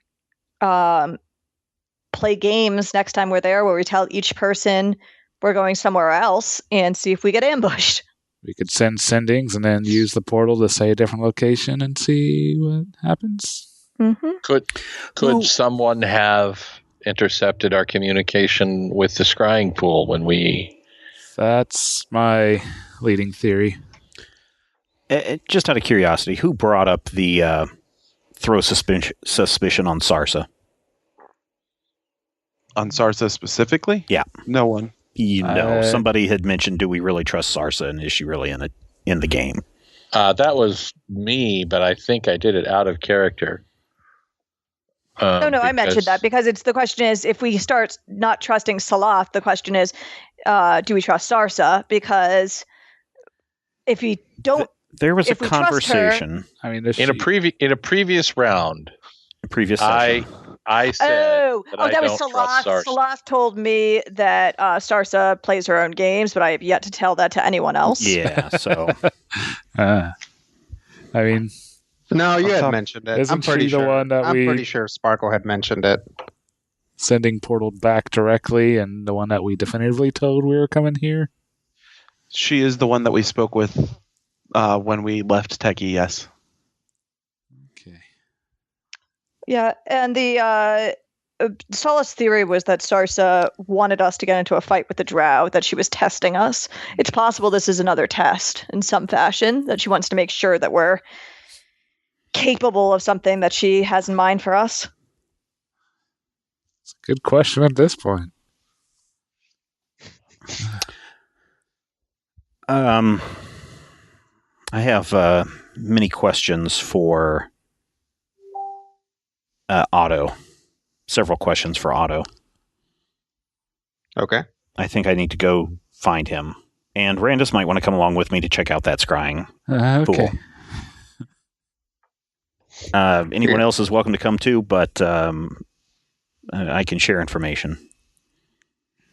play games next time we're there where we tell each person we're going somewhere else and see if we get ambushed. We could send sendings and then use the portal to say a different location and see what happens. Mm-hmm. Could someone have intercepted our communication with the scrying pool when we... That's my leading theory. Just out of curiosity, who brought up the throw suspicion on Sarsa? On Sarsa specifically? Yeah. No one. Somebody had mentioned, do we really trust Sarsa, and is she really in the game? That was me, but I think I did it out of character. No, I mentioned that because the question is, if we start not trusting Salath, the question is, do we trust Sarsa? Because if we don't, there was a conversation. I mean, in a previous round, previous session. I said that was Salath. Salath told me that Sarsa plays her own games, but I have yet to tell that to anyone else. Yeah, so I mean. No, you had mentioned it. Isn't she the one that I'm pretty sure Sparkle had mentioned it. Sending portal back directly, and the one that we definitively told we were coming here? She is the one that we spoke with when we left Techie, yes. Okay. Yeah, and the Solace theory was that Sarsa wanted us to get into a fight with the Drow, that she was testing us. It's possible this is another test in some fashion, that she wants to make sure that we're capable of something that she has in mind for us. It's a good question at this point. I have many questions for Otto. Several questions for Otto. Okay. I think I need to go find him. And Randus might want to come along with me to check out that scrying pool. Okay. Anyone else is welcome to come too, but I can share information.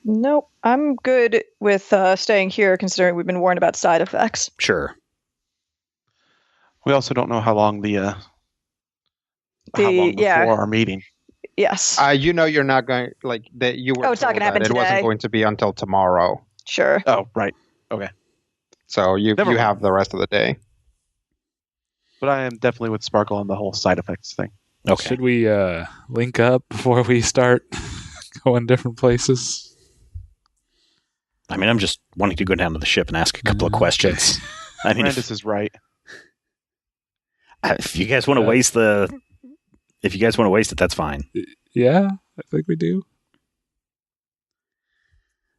Nope, I'm good with staying here, considering we've been warned about side effects. Sure. We also don't know how long how long before our meeting. Yes. You're not going that. You were. Oh, it's not going to happen today. It wasn't today. going to be until tomorrow. Sure. Oh, right. Okay. So you Never mind. have the rest of the day. But I am definitely with Sparkle on the whole side effects thing. Okay. Should we link up before we start going different places? I mean, I'm just wanting to go down to the ship and ask a couple of questions. I mean, Randus is right. If you guys want to waste it, that's fine. Yeah, I think we do.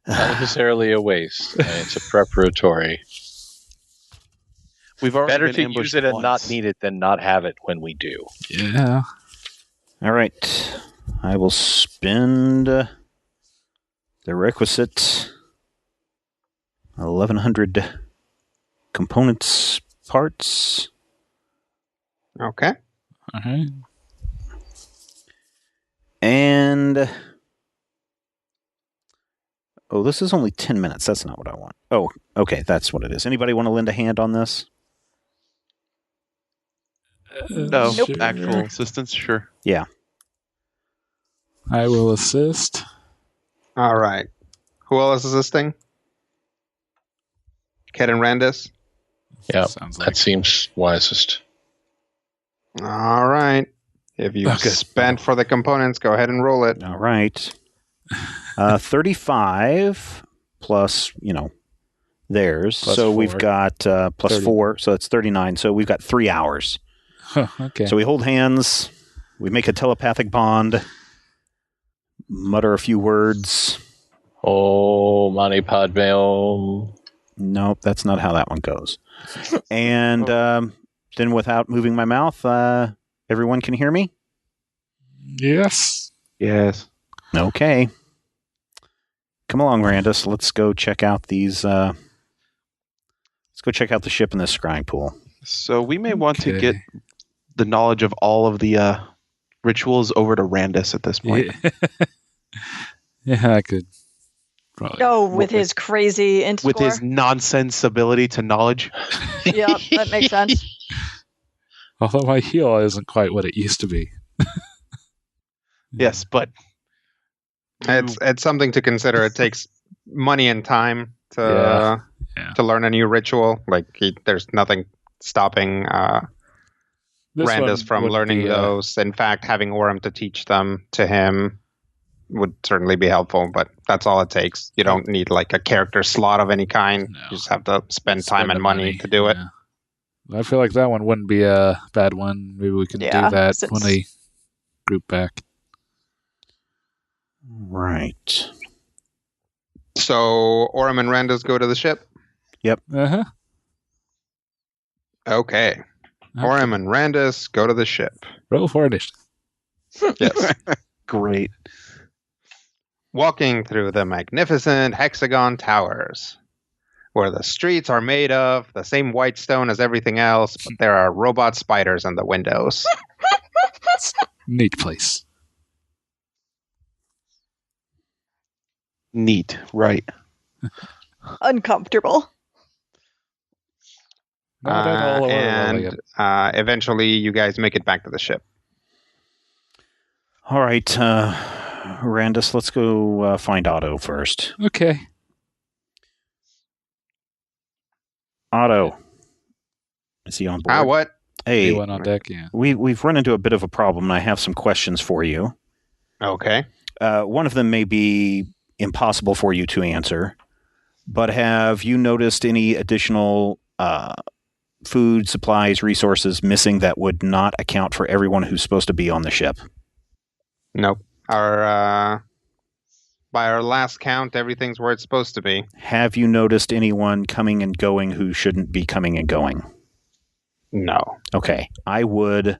Not necessarily a waste. It's a preparatory. We've already Better been to ambushed use it and not once. need it than not have it when we do. Yeah. All right. I will spend the requisite 1,100 components parts. Okay. All right. And this is only 10 minutes. That's not what I want. Oh, okay, that's what it is. Anybody want to lend a hand on this? No, Nope. actual assistance, sure. Yeah. I will assist. All right. Who else is assisting? Ked and Randus? Yeah, Sounds that like. seems wisest. All right. If you've Okay. spent for the components, go ahead and roll it. All right. 35 plus, theirs. Plus so we've 4. got plus 30. 4, so that's 39. So we've got 3 hours. Huh, okay. So we hold hands, we make a telepathic bond, mutter a few words. Oh, Mani Padme Om. Nope, that's not how that one goes. And then without moving my mouth, everyone can hear me? Yes. Yes. Okay. Come along, Randus. Let's go check out these. Let's go check out the ship in this scrying pool. So we may want to Okay. get the knowledge of all of the rituals over to Randus at this point. Yeah. Yeah, I could probably. Oh, with his crazy int With score? his nonsense ability to knowledge. Yeah, that makes sense. Although my heal isn't quite what it used to be. Yes, but It's something to consider. It takes money and time Yeah. to learn a new ritual. There's nothing stopping This Randus one from would learning be, those. In fact, having Orem to teach them to him would certainly be helpful, but that's all it takes. You don't need a character slot of any kind. No. You just have to spend spend time the and money to do it. Yeah. I feel like that one wouldn't be a bad one. Maybe we can Yeah, do that since- when they group back. Right. So Orem and Randus go to the ship? Uh-huh. Okay. Orem and Randus go to the ship. Roll for initiative. Yes. great. Walking through the magnificent hexagon towers, where the streets are made of the same white stone as everything else, but there are robot spiders in the windows. Neat place. Neat. Right. Uncomfortable. Not at all and overly. eventually you guys make it back to the ship. All right, Randus, let's go find Otto first. Okay. Otto. Is he on board? What? Hey, Anyone on deck? Yeah. we've run into a bit of a problem, and I have some questions for you. Okay. One of them may be impossible for you to answer, but have you noticed any additional food, supplies, resources missing that would not account for everyone who's supposed to be on the ship? Nope. By our last count, everything's where it's supposed to be. Have you noticed anyone coming and going who shouldn't be coming and going? No. Okay. I would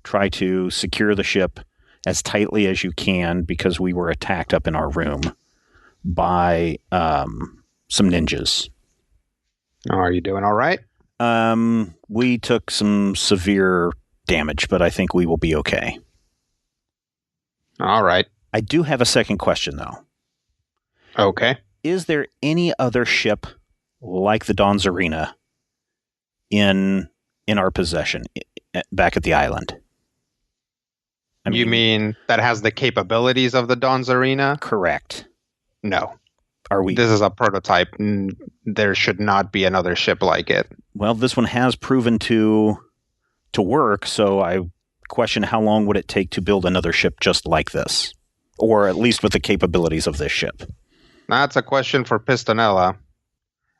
try to secure the ship as tightly as you can because we were attacked up in our room by some ninjas. Are you doing all right? We took some severe damage, but I think we will be okay. All right. I do have a second question, though. Okay. Is there any other ship like the Donzarina in our possession back at the island? You mean that has the capabilities of the Dawn's Arena? Correct. No. Are we? This is a prototype. There should not be another ship like it. Well, this one has proven to work, so I question how long would it take to build another ship just like this? Or at least with the capabilities of this ship. That's a question for Pistonella.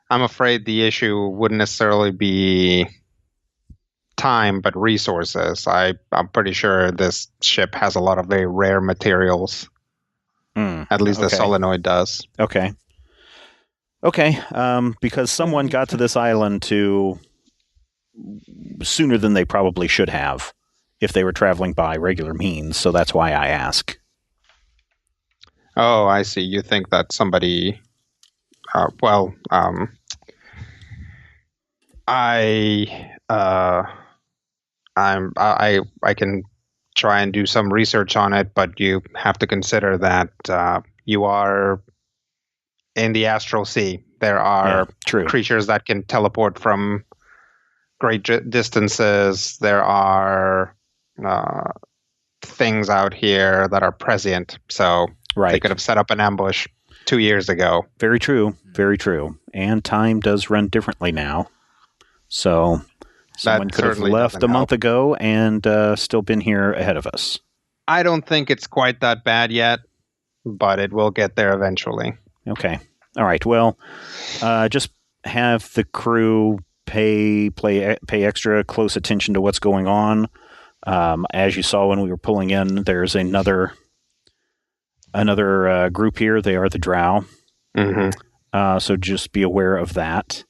I'm afraid the issue wouldn't necessarily be time, but resources. I'm pretty sure this ship has a lot of very rare materials. At least the Okay. solenoid does. Okay. Okay, because someone got to this island to sooner than they probably should have if they were traveling by regular means. So that's why I ask. Oh, I see. You think that somebody... I can try and do some research on it, but you have to consider that you are in the astral sea. There are true. creatures that can teleport from great distances. There are things out here that are prescient. So they could have set up an ambush 2 years ago. Very true. Very true. And time does run differently now. So someone could have left a month ago and still been here ahead of us. I don't think it's quite that bad yet, but it will get there eventually. Okay. All right. Well, just have the crew pay extra close attention to what's going on. As you saw when we were pulling in, there's another group here. They are the Drow. Mm-hmm. So just be aware of that.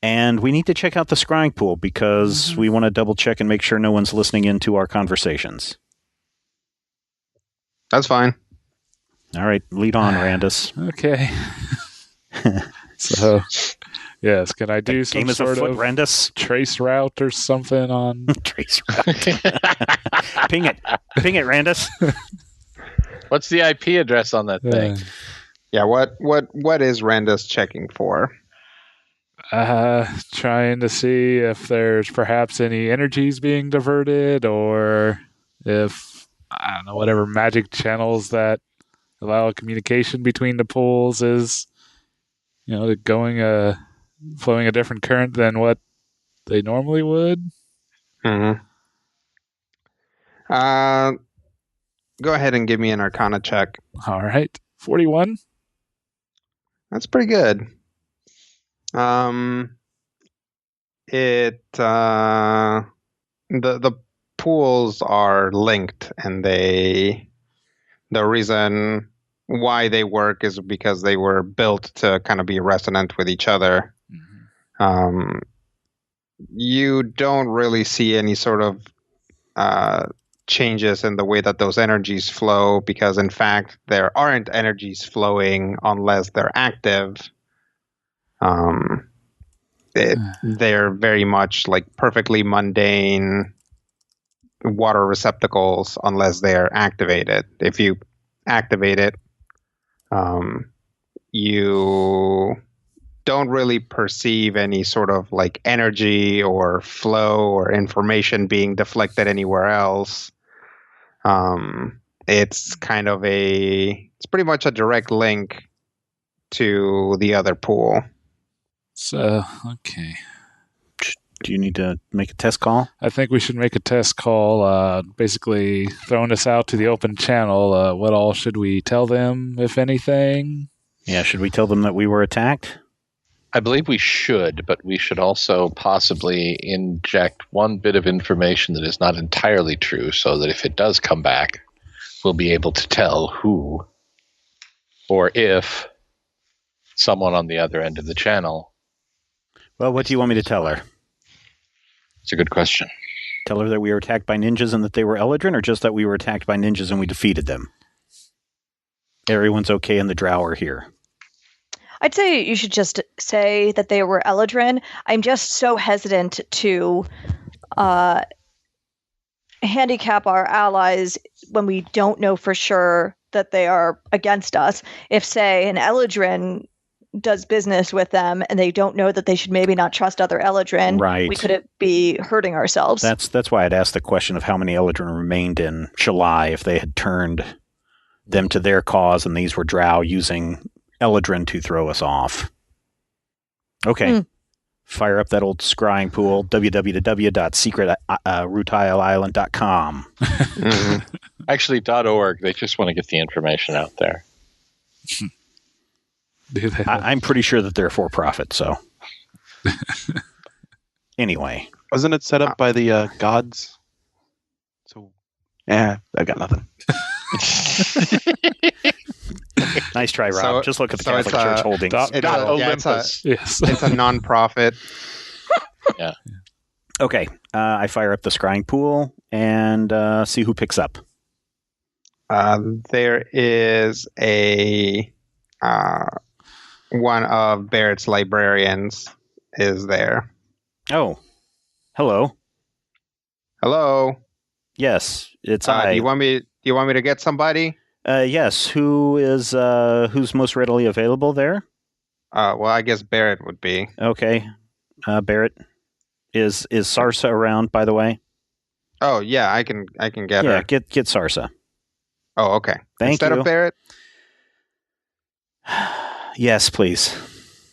And we need to check out the scrying pool because we want to double check and make sure no one's listening into our conversations. That's fine. All right, lead on, Randus. Okay. So, yes, can I do some sort of Randus? trace route or something on... Trace route. Ping it, Randus. What's the IP address on that thing? Yeah, what is Randus checking for? Trying to see if there's perhaps any energies being diverted, or if, I don't know, whatever magic channels that allow communication between the pools is, flowing a different current than what they normally would. Mm-hmm. Go ahead and give me an Arcana check. All right, 41. That's pretty good. The pools are linked, and the reason why they work is because they were built to kind of be resonant with each other. Mm-hmm. You don't really see any sort of changes in the way that those energies flow, because in fact there aren't energies flowing unless they're active. They're very much like perfectly mundane water receptacles unless they're activated. If you activate it, you don't really perceive any sort of like energy or flow or information being deflected anywhere else. It's pretty much a direct link to the other pool. So, okay. Do you need to make a test call? I think we should make a test call, basically throwing us out to the open channel. What all should we tell them, if anything? Yeah, should we tell them that we were attacked? I believe we should, but we should also possibly inject one bit of information that is not entirely true, so that if it does come back, we'll be able to tell who or if someone on the other end of the channel. Well, what do you want me to tell her? It's a good question. Tell her that we were attacked by ninjas and that they were Eladrin, or just that we were attacked by ninjas and we defeated them? Everyone's okay and the Drow are here. I'd say you should just say that they were Eladrin. I'm just so hesitant to handicap our allies when we don't know for sure that they are against us. If, say, an Eladrin does business with them and they don't know that they should maybe not trust other Eladrin, right, we could be hurting ourselves. That's why I'd asked the question of how many Eladrin remained in Shalai if they had turned them to their cause and these were Drow using Eladrin to throw us off. Okay. Fire up that old scrying pool, www.secretrutileisland.com. Mm-hmm. Actually, .org. They just want to get the information out there. I'm pretty sure that they're for profit, so. Anyway. Wasn't it set up by the gods? So, yeah, I got nothing. Nice try, Rob. Just look at the Catholic Church holdings. It's a non-profit Okay. I fire up the scrying pool and see who picks up. There is a one of Barrett's librarians is there. Oh, hello. Hello. Yes, it's Do I. you want me to get somebody? Yes. Who's most readily available there? Well, I guess Barrett would be. Okay. Barrett. Is Sarsa around, by the way? Oh yeah, I can get her. Yeah, get Sarsa. Oh, okay. Thank Instead you. of Barrett? Yes, please.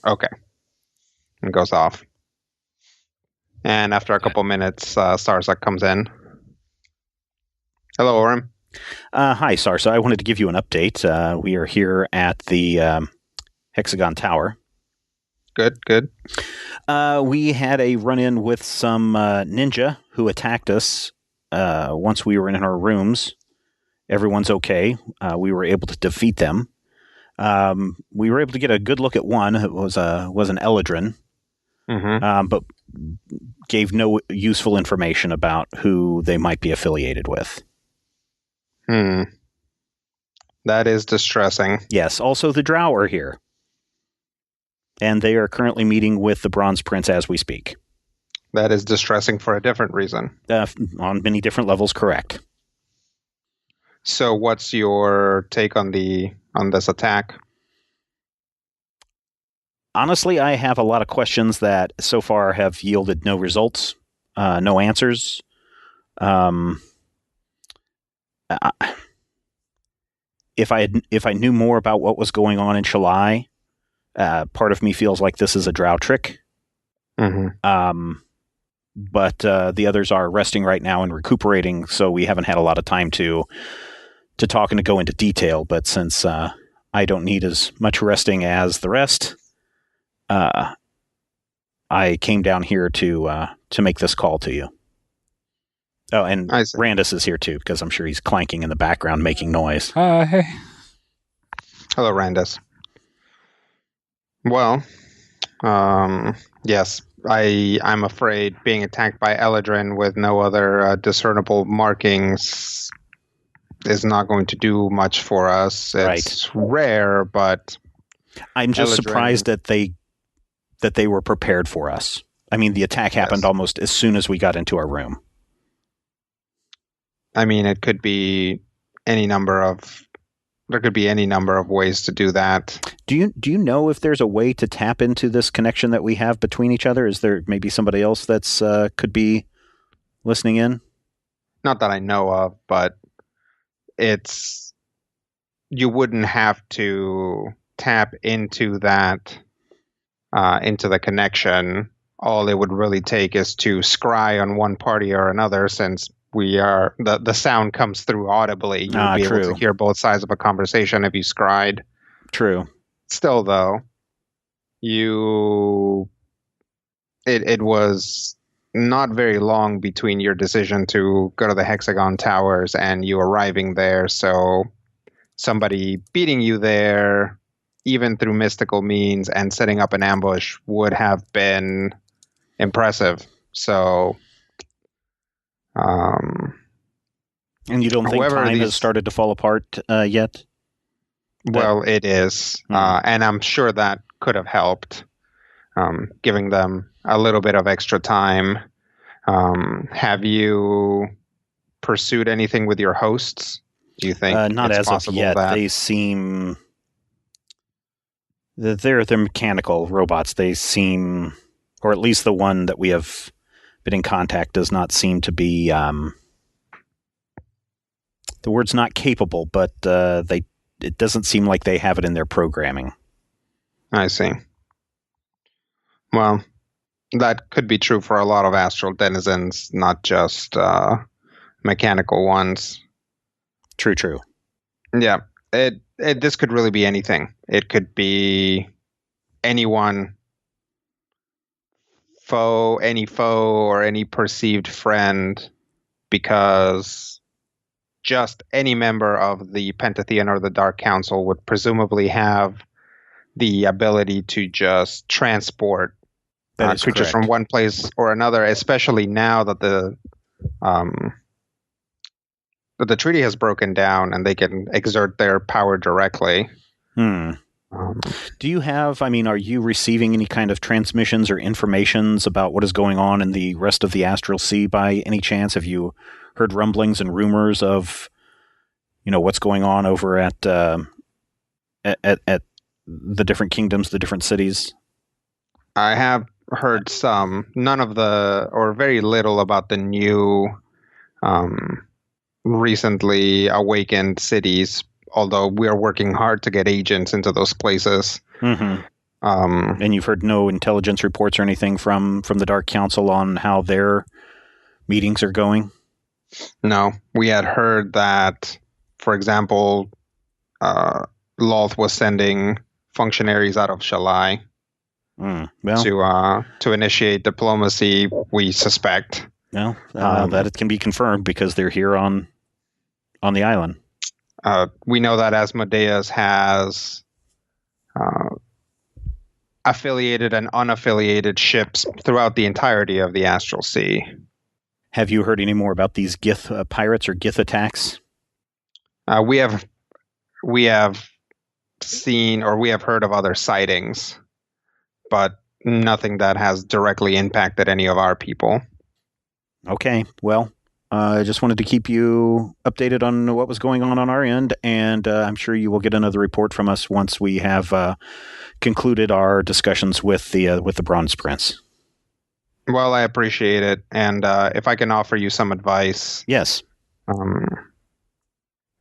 Okay. And goes off. And after a couple minutes, Sarsa comes in. Hello, Orem. Hi, Sarsa. I wanted to give you an update. We are here at the Hexagon Tower. Good. We had a run-in with some ninja who attacked us once we were in our rooms. Everyone's okay. We were able to defeat them. We were able to get a good look at one. It was an Eladrin, but gave no useful information about who they might be affiliated with. That is distressing. Yes. Also, the Drow are here. And they are currently meeting with the Bronze Prince as we speak. That is distressing for a different reason. On many different levels, correct. So what's your take on this attack? Honestly, I have a lot of questions that so far have yielded no results, no answers. If I knew more about what was going on in Shalai, part of me feels like this is a Drow trick. But the others are resting right now and recuperating, so we haven't had a lot of time to talk and to go into detail. But since I don't need as much resting as the rest, I came down here to make this call to you. Oh, and Randus is here too, because I'm sure he's clanking in the background, making noise. Hey. Hello, Randus. Well, yes, I'm afraid being attacked by Eladrin with no other discernible markings is not going to do much for us. It's rare, but I'm just surprised that they were prepared for us. I mean, the attack happened almost as soon as we got into our room. I mean, it could be any number of ways to do that. Do you know if there's a way to tap into this connection that we have between each other? Is there maybe somebody else that's could be listening in? Not that I know of, but you wouldn't have to tap into that into the connection. All it would really take is to scry on one party or another, since the sound comes through audibly. You'll be able to hear both sides of a conversation if you scried. True. Still, though, it was not very long between your decision to go to the Hexagon Towers and you arriving there, so somebody beating you there, even through mystical means, and setting up an ambush would have been impressive. So... and you don't think time has started to fall apart yet? Well, it is. And I'm sure that could have helped, giving them a little bit of extra time. Have you pursued anything with your hosts? Do you think not it's as of yet? They seem... They're mechanical robots. They seem... Or at least the one that we have been in contact does not seem to be... the word's not capable, but it doesn't seem like they have it in their programming. I see. Well, that could be true for a lot of astral denizens, not just mechanical ones. True. Yeah, this could really be anything. It could be anyone, any foe, or any perceived friend, because just any member of the Pentatheon or the Dark Council would presumably have the ability to just transport That is creatures correct. from one place or another, especially now that the treaty has broken down and they can exert their power directly. Do you have, are you receiving any kind of transmissions or informations about what is going on in the rest of the Astral Sea by any chance? Have you heard rumblings and rumors of, what's going on over at the different kingdoms, the different cities? I have heard some, none of or very little about the new recently awakened cities, although we are working hard to get agents into those places. Mm-hmm. And you've heard no intelligence reports or anything from the Dark Council on how their meetings are going? No, we had heard that, for example, Loth was sending functionaries out of Shalai to initiate diplomacy, we suspect. Well, that it can be confirmed because they're here on the island. We know that Asmodeus has affiliated and unaffiliated ships throughout the entirety of the Astral Sea. Have you heard any more about these Gith pirates or Gith attacks? We have seen or we have heard of other sightings, but nothing that has directly impacted any of our people. Okay, well, I just wanted to keep you updated on what was going on our end, and I'm sure you will get another report from us once we have concluded our discussions with the Bronze Prince. Well, I appreciate it, and if I can offer you some advice. Yes.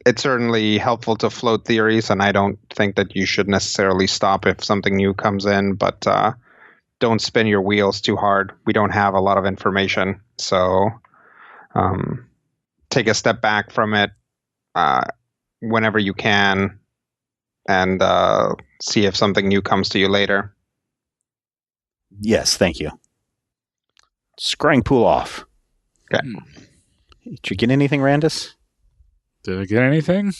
It's certainly helpful to float theories, and I don't think that you should necessarily stop if something new comes in, but don't spin your wheels too hard. We don't have a lot of information, so take a step back from it whenever you can, and see if something new comes to you later. Yes, thank you. Scrying pool off. Okay. Did you get anything, Randus? Did I get anything?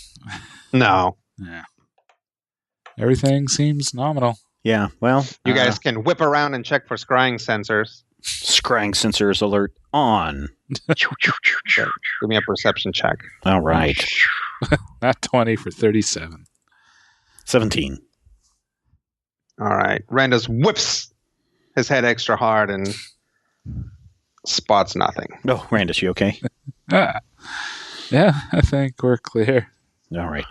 No. Yeah. Everything seems nominal. Yeah, well... You guys can whip around and check for scrying sensors. Scrying sensors alert on. Give me a perception check. All right. Not 20 for 37. 17. All right. Randus whips his head extra hard and spots nothing. Oh, Randus, you okay? Yeah, I think we're clear. All right.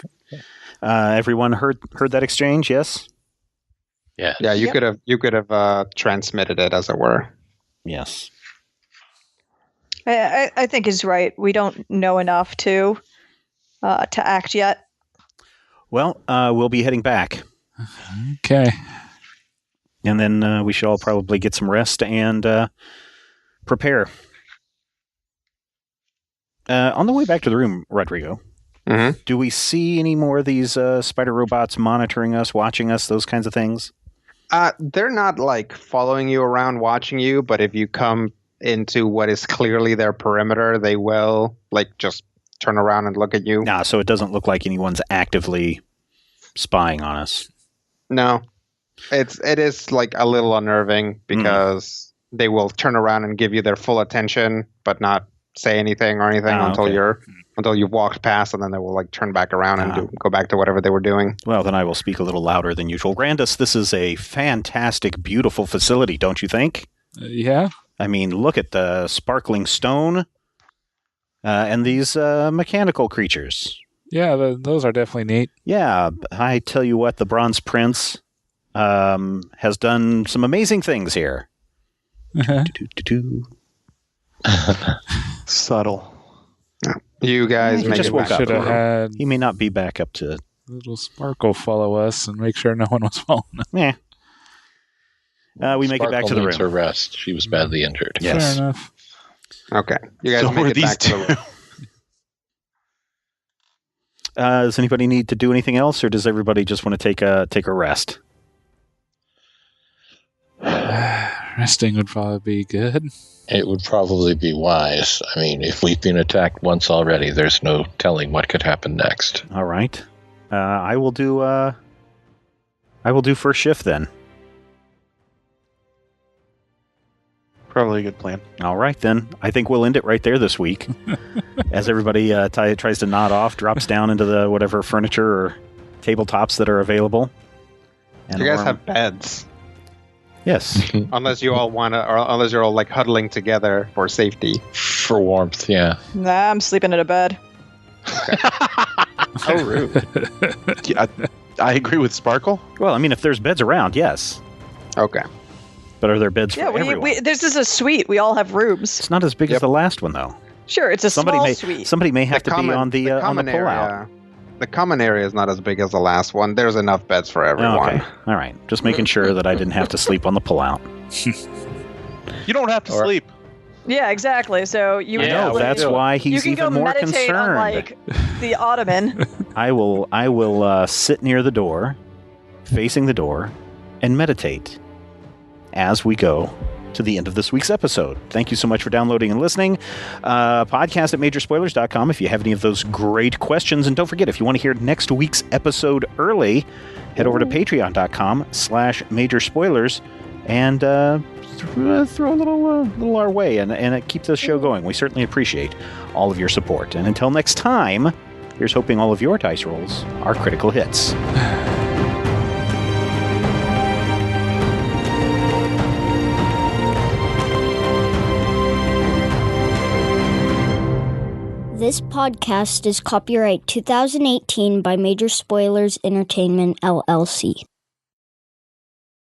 Everyone heard that exchange? Yes. Yeah. Yeah, you could have transmitted it, as it were. Yes. I think he's right. We don't know enough to act yet. Well, we'll be heading back. Okay. And then we should all probably get some rest and prepare. On the way back to the room, Rodrigo, do we see any more of these spider robots monitoring us, watching us, those kinds of things? They're not like following you around, watching you, but if you come into what is clearly their perimeter, they will just turn around and look at you. Nah, so it doesn't look like anyone's actively spying on us. No, it is a little unnerving because they will turn around and give you their full attention, but not say anything or anything until you've walked past, and then they will turn back around and go back to whatever they were doing. Well, then I will speak a little louder than usual. Randus, this is a fantastic, beautiful facility, don't you think? Yeah. I mean, look at the sparkling stone and these mechanical creatures. Yeah, those are definitely neat. Yeah, I tell you what, the Bronze Prince has done some amazing things here. Subtle. You guys He make just it woke back. up. Should have had He may not be back up to... little Sparkle follow us and make sure no one was following us. Yeah. We make it back to the Needs her room. rest. She was badly injured. Yes. Fair enough. Okay, you guys So were make it these back to the room. Does anybody need to do anything else, or does everybody just want to take a rest? Resting would probably be good. It would probably be wise. I mean, if we've been attacked once already, there's no telling what could happen next. All right. I will do first shift then. Probably a good plan. All right, then. I think we'll end it right there this week. As everybody tries to nod off, drops down into the whatever furniture or tabletops that are available. And You guys Orm- have beds, Yes. unless you all want to, or unless you're all like huddling together for safety. For warmth, yeah. Nah, I'm sleeping in a bed. How rude. Yeah, I agree with Sparkle. Well, I mean, if there's beds around, yes. Okay. But are there beds Yeah, for everyone? this is a suite. We all have rooms. It's not as big as Yep. the last one, though. Sure, it's a small may suite. somebody may have to be on the common pull-out. area. The common area is not as big as the last one. There's enough beds for Oh, everyone. okay. All right. Just making sure that I didn't have to sleep on the pull-out. You don't have to Or- sleep. Yeah, exactly. So you would Yeah, No, definitely- that's why you he's can even go more meditate concerned. on like the ottoman. I will sit near the door, facing the door, and meditate as we go to the end of this week's episode. Thank you so much for downloading and listening. Podcast at majorspoilers.com if you have any of those great questions. And don't forget, if you want to hear next week's episode early, head over to patreon.com/majorspoilers and throw a little our way and keep the show going. We certainly appreciate all of your support. And until next time, here's hoping all of your dice rolls are critical hits. This podcast is copyright 2018 by Major Spoilers Entertainment, LLC.